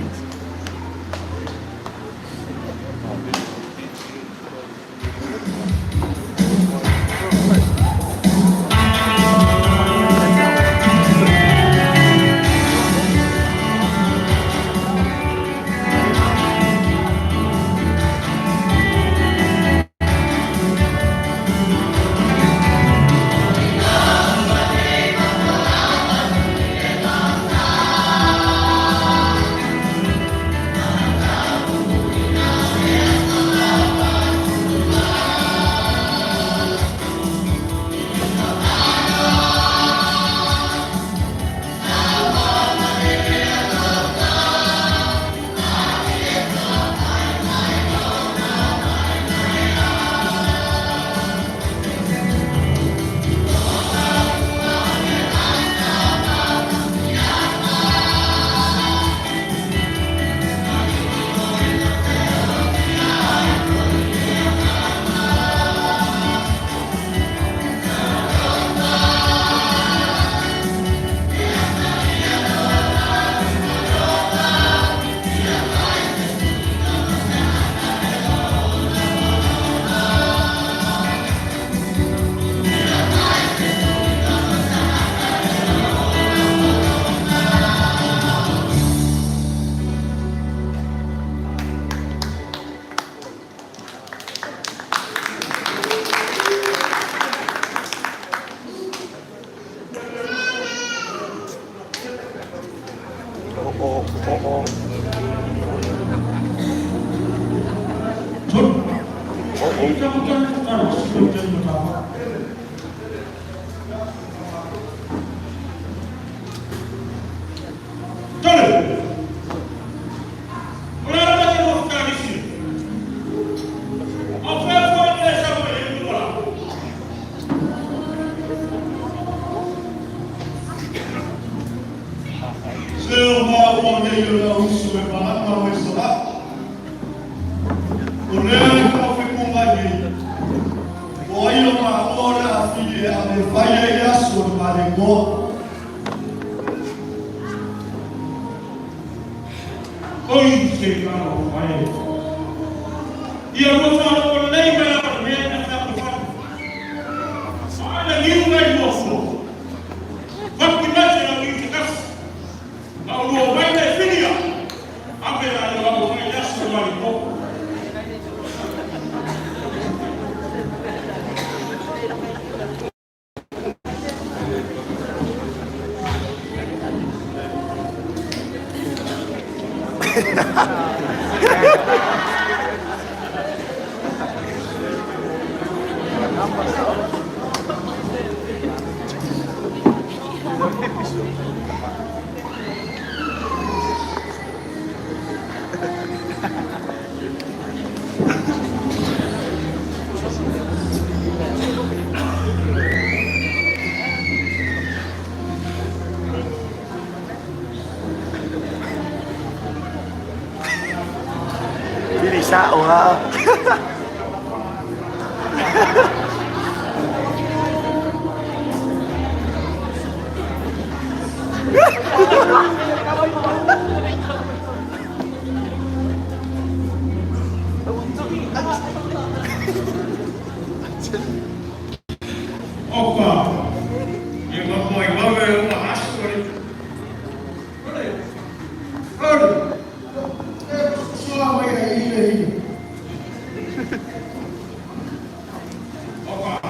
Still more. vile amefanya Yesu malengo. Oi, Senhor, Pai. E eu vou falar com nem pela primeira essa pessoa. Olha, ninguém vai moço. Vai que vai ser alguém que casa. Ao não vai ter filha. A verdade é que vai Yesu malengo. Bisa, wow. Opa, eu vou pôr igual eu arrasto ele. Olha, só a mãe aí. Opa,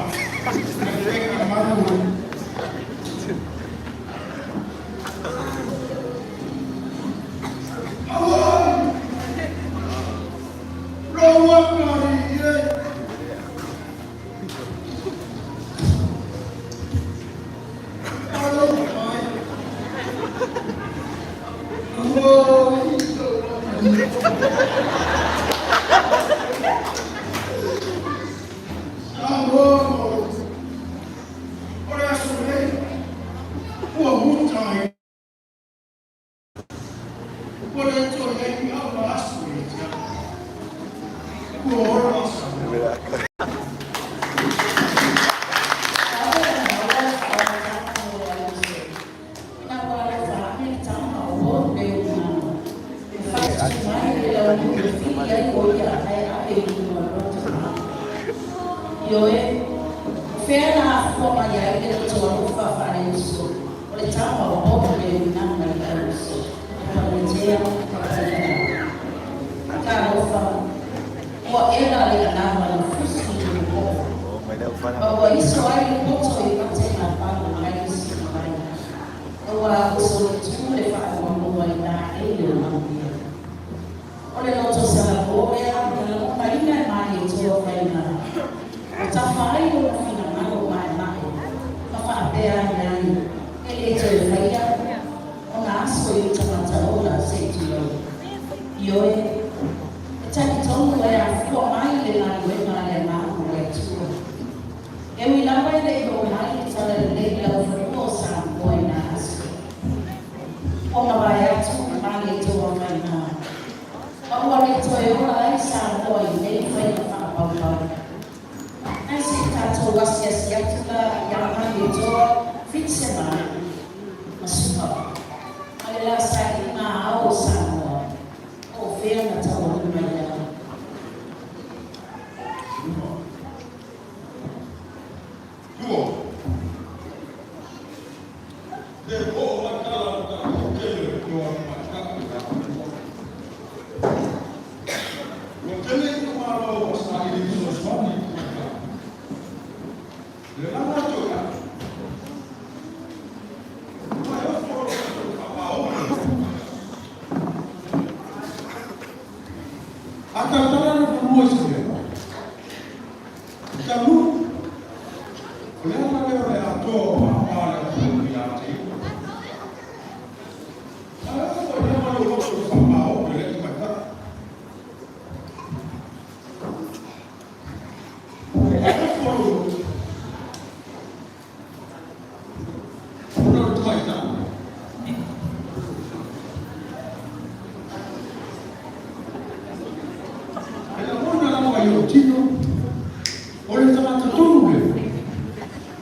Olha, estava tudo bem.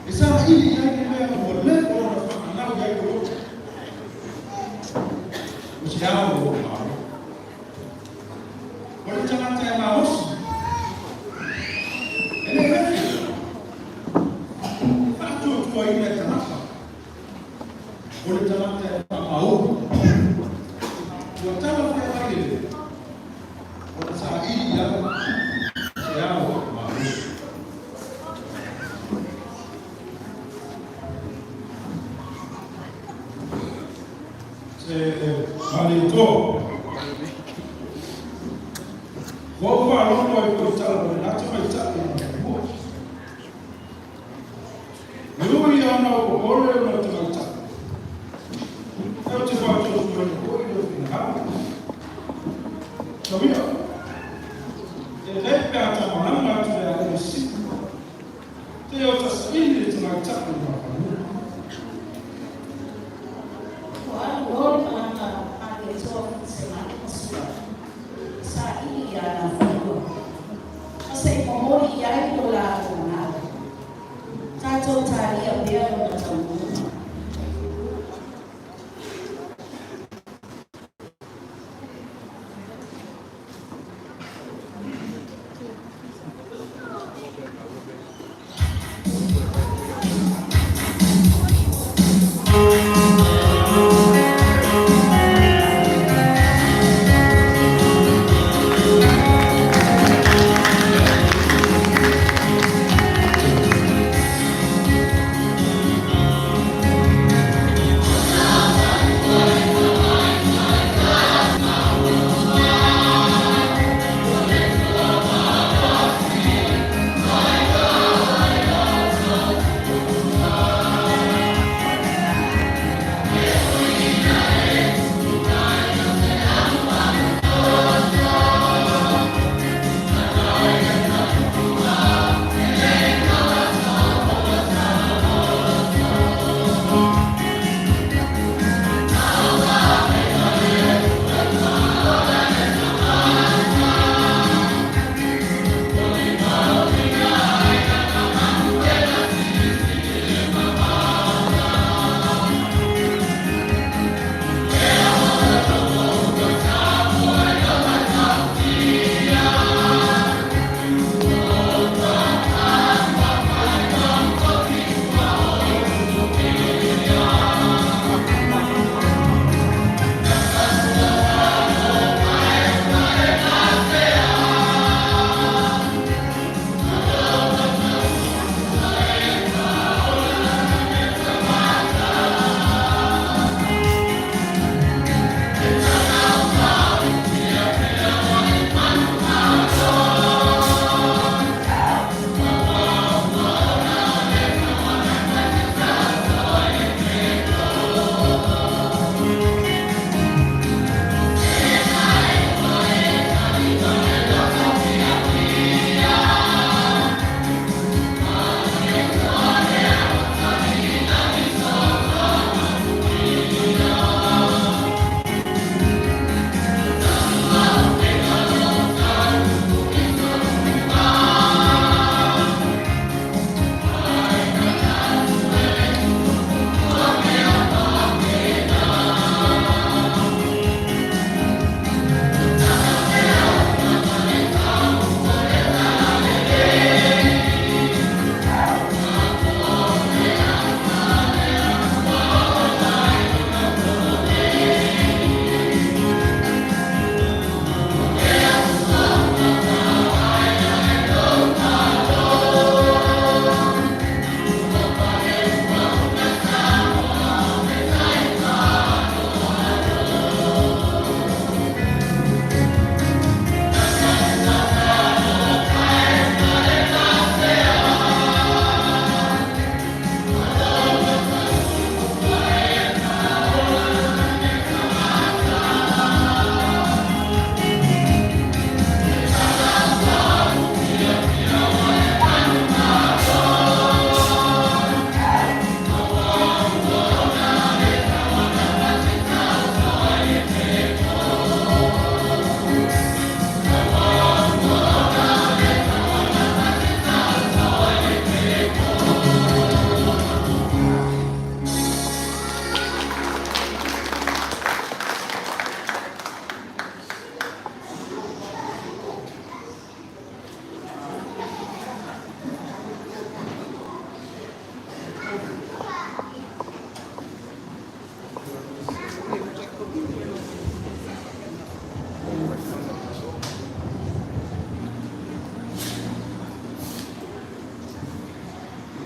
Isso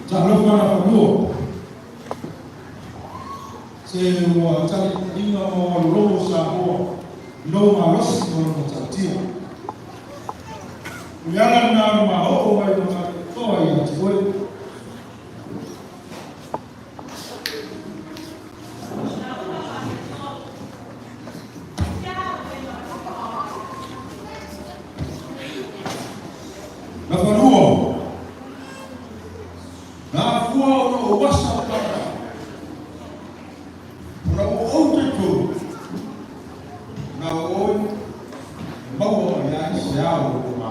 Tahlokwana paluo. Se mo tali inga mo lo sa ho lo ma lo si mo tatia. Uyala na ma ho wa yo ma to wa yo toi. Na paluo. Na fua o wasa para. Ora o tu. Na o mau ya siao ma.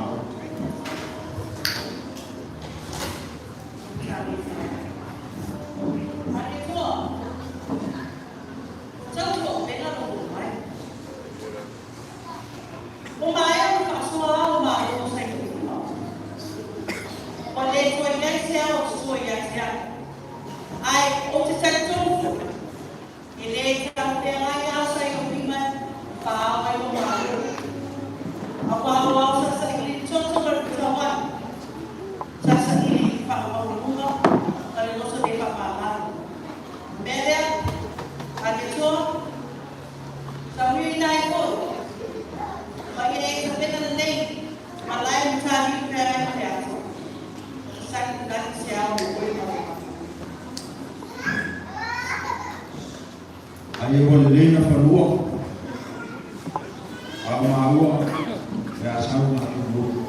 Aí eu olhei na falou, a maua, é a chave na falou.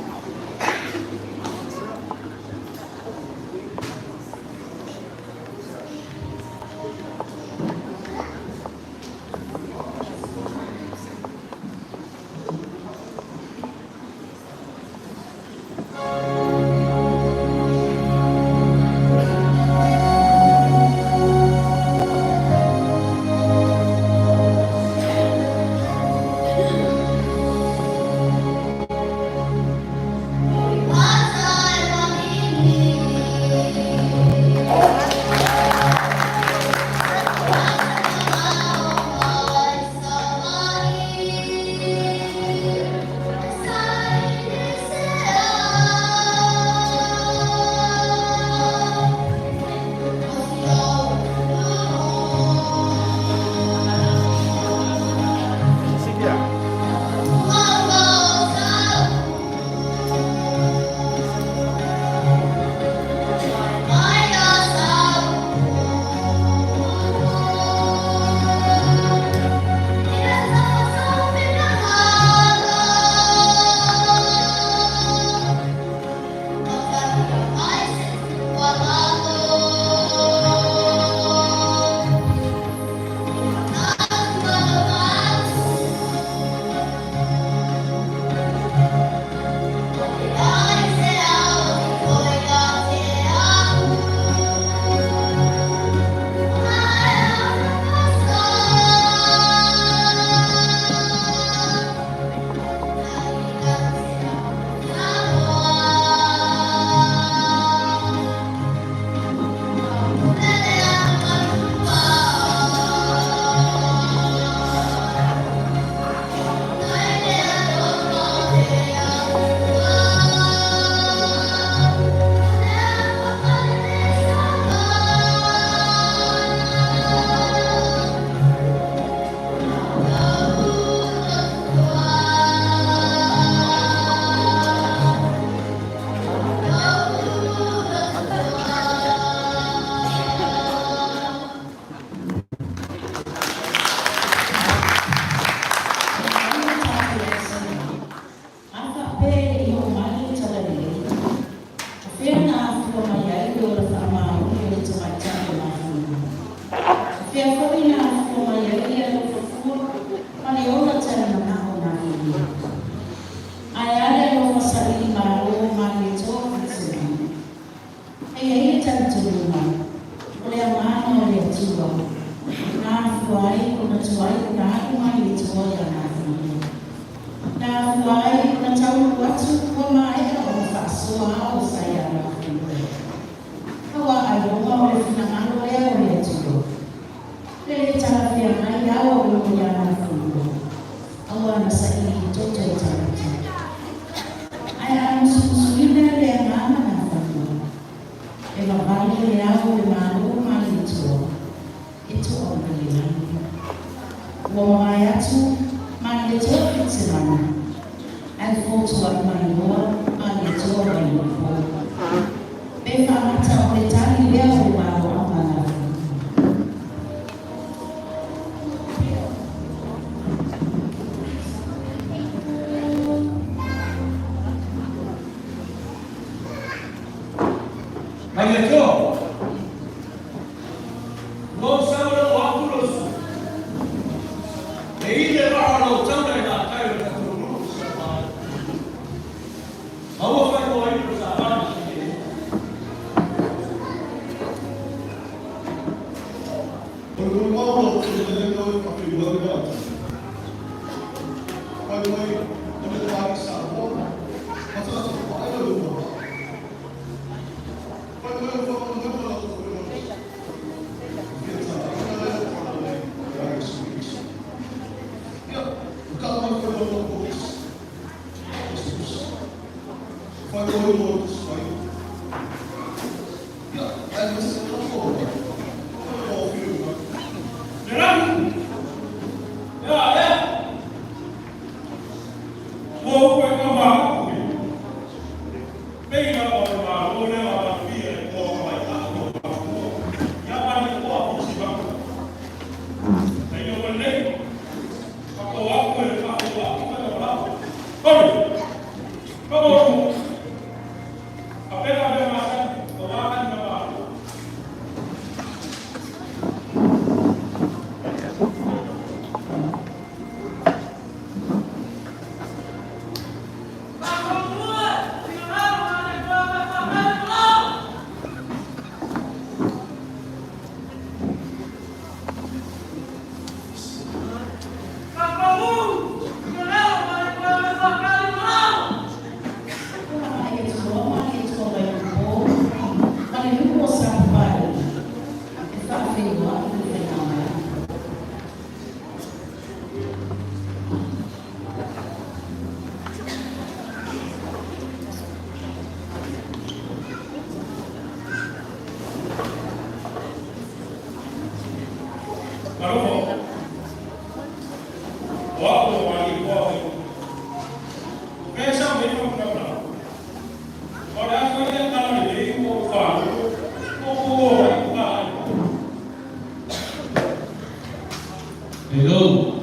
Hello,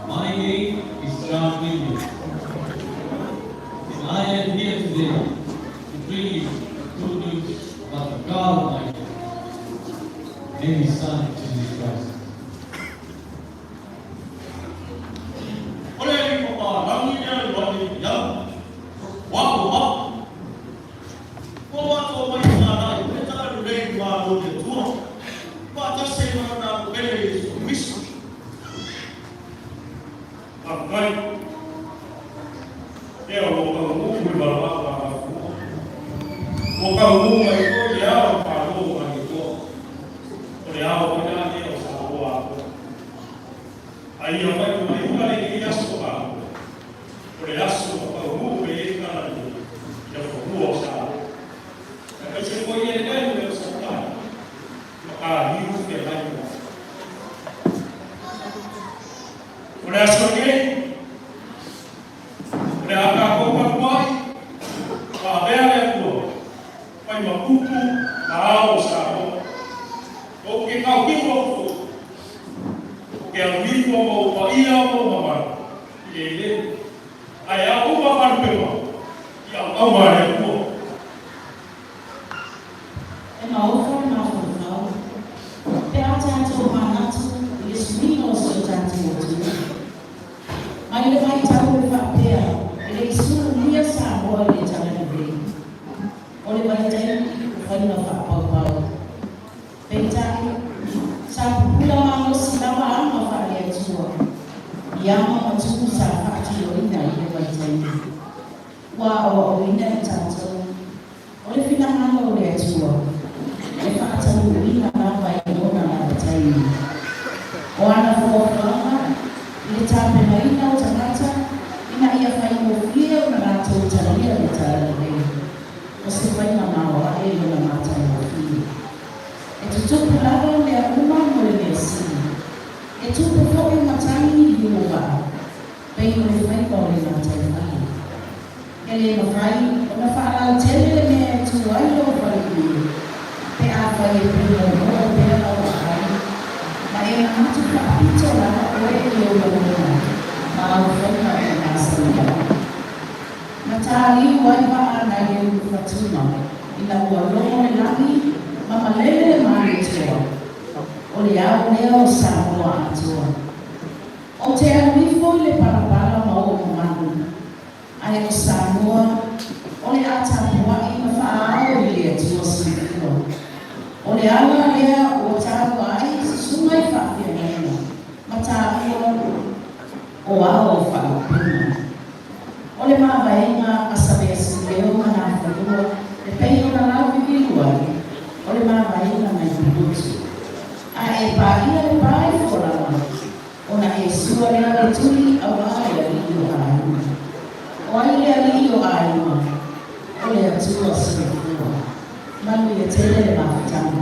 my name is Ram William, and I am here today to bring you good news about the God Almighty and His Son, Jesus Christ. Manu yetelele mafutano.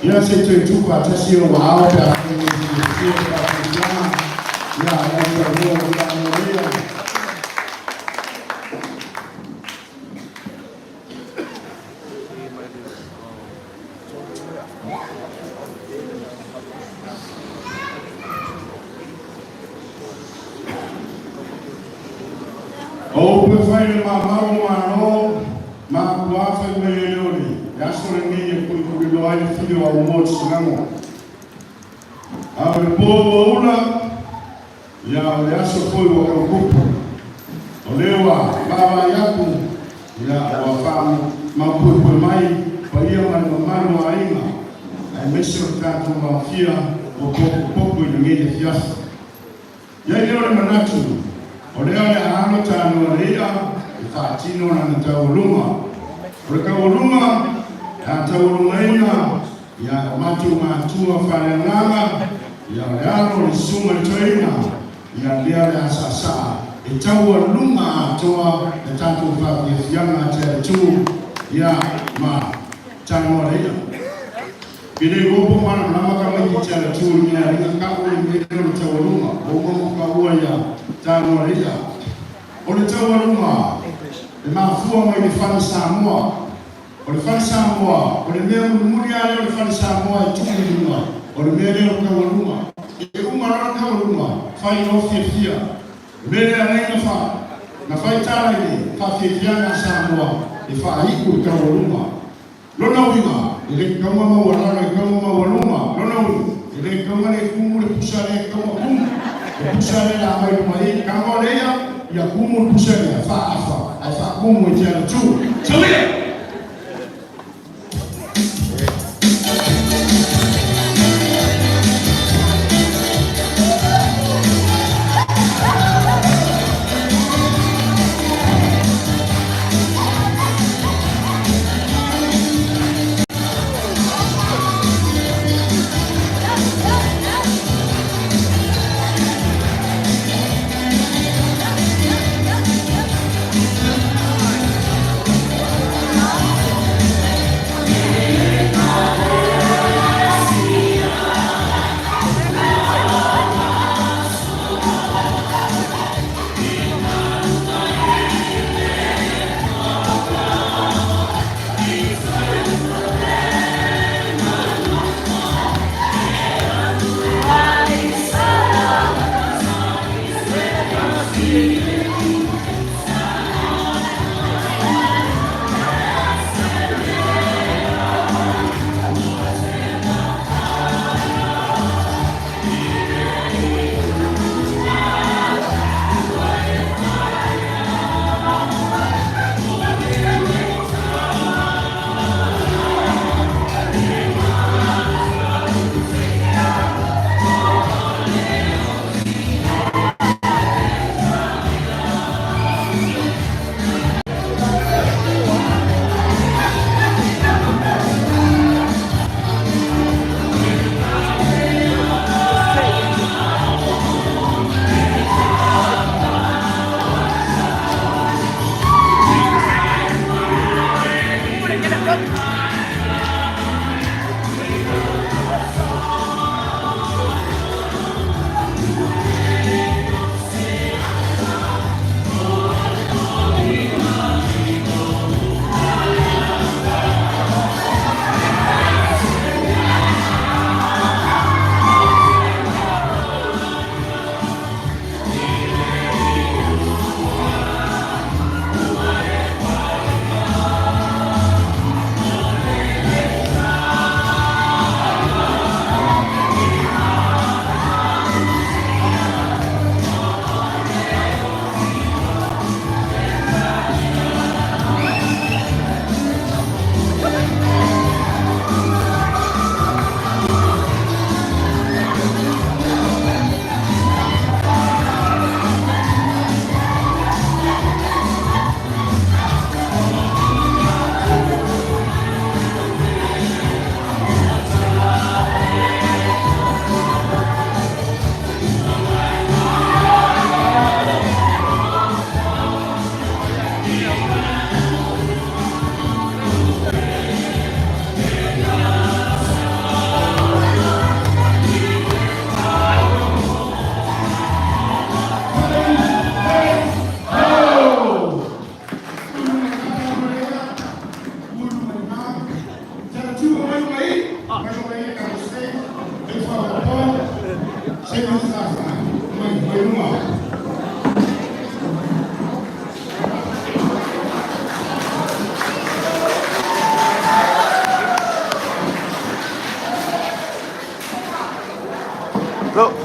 Yes, it's a two-part. Just here, wow, that open fire, my mama, ma kuafa mwenyewe yasore ngenye kulikubilwa wale fili wa umoja sinamo awepo ula ya yaso koi wakarukupu olewa baba yako ya wafamu makui kwa mai kwa iya manumano wa inga aimesho tatu mafia upoko ngenye kiasi ya ile manatu olewa ya hano tano rea fatino na ntauluma uluma ntaulumaina ya matua fanenganga ya yalo lisuma toina ya liale asasa itawa luma toa tatu fa yanga tu ya ma tano rea bile gopo mana nama kama kichana tu ni ya kama ni ntauluma gopo kwa ya tano rea ulitawa luma mafua mwenye Samoa, ulifanya Samoa, ulimea mumuri ale ulifanya Samoa itumuluma, ulimea leo kwa uluma, ikuma rana kwa uluma, fai ofia, mbele anaina fa, na fai tala ni fa fifiana Samoa, ifa hiku kwa uluma, lona wima, ile kama mawarana kama mawaluma, lona wima, ile kama ni kumule kusale kama kumu, kusale la mai kama leya ya kumu kusale fa afa kumu jana tu tulia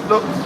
Look.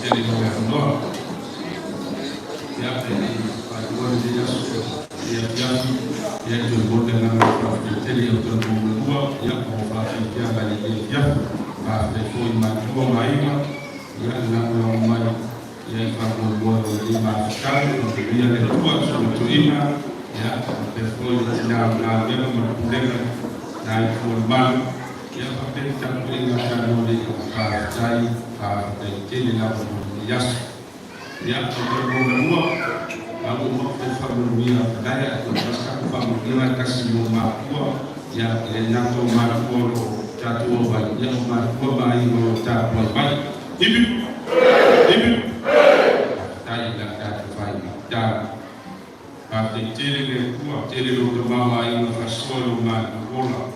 tele no no ya pe kwa de ya so ya to bonde na tele yo to no ya ko fa ya bali ya ba pe ko ma ko mai ya na no mai ya fa ko bo de ma ka ko ya le tua so to ina ya pe ko na ya ma de na ko ban ya fa pe ta ko ina ka no de ka tai ka de tele na ko ya ya ko bo aku mau familia daya atau pasca familia kasih rumah tua ya nato marco jatuh baik ya marco baik mau jatuh baik ibu tadi dah jatuh baik dan pasti ciri tua ciri lu mama yang fasol rumah bola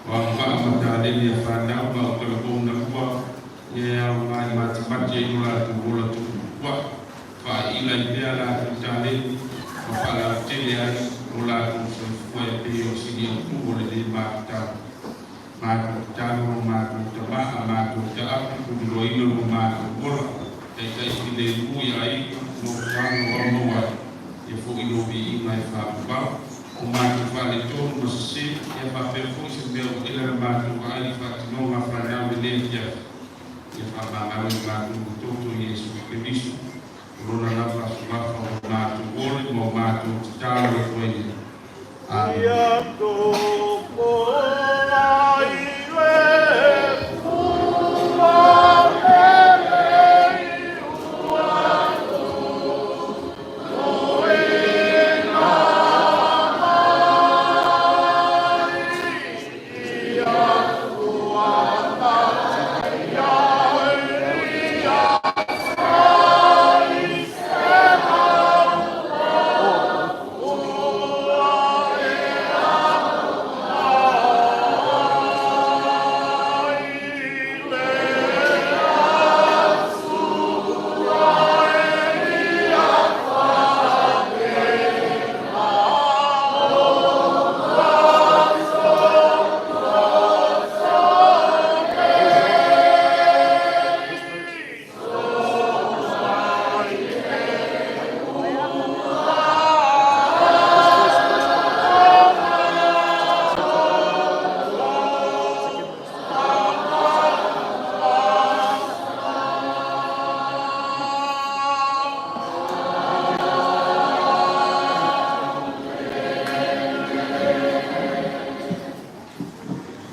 wabah mata dia pada mau telepon tua ya mai macam-macam bola tu tua fa ila dia la tali fala tele ola so foi pio sigi ku bole di mata tano ma ta aku ku do ino ma bola tai ide ku ya ai no no wa e fo ino bi mai fa ba o ma fa le to no se e fa per fo se be o ila ma tu ai fa no ma fa na be le ya e fa ba ma tu to Yesu Cristo Luna napa sumafa matu boli mo matu talo kwenye.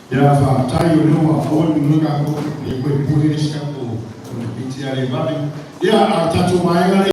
Ya fa tayo no ma fo no ka ko e ko police ka ko ya atatu maenga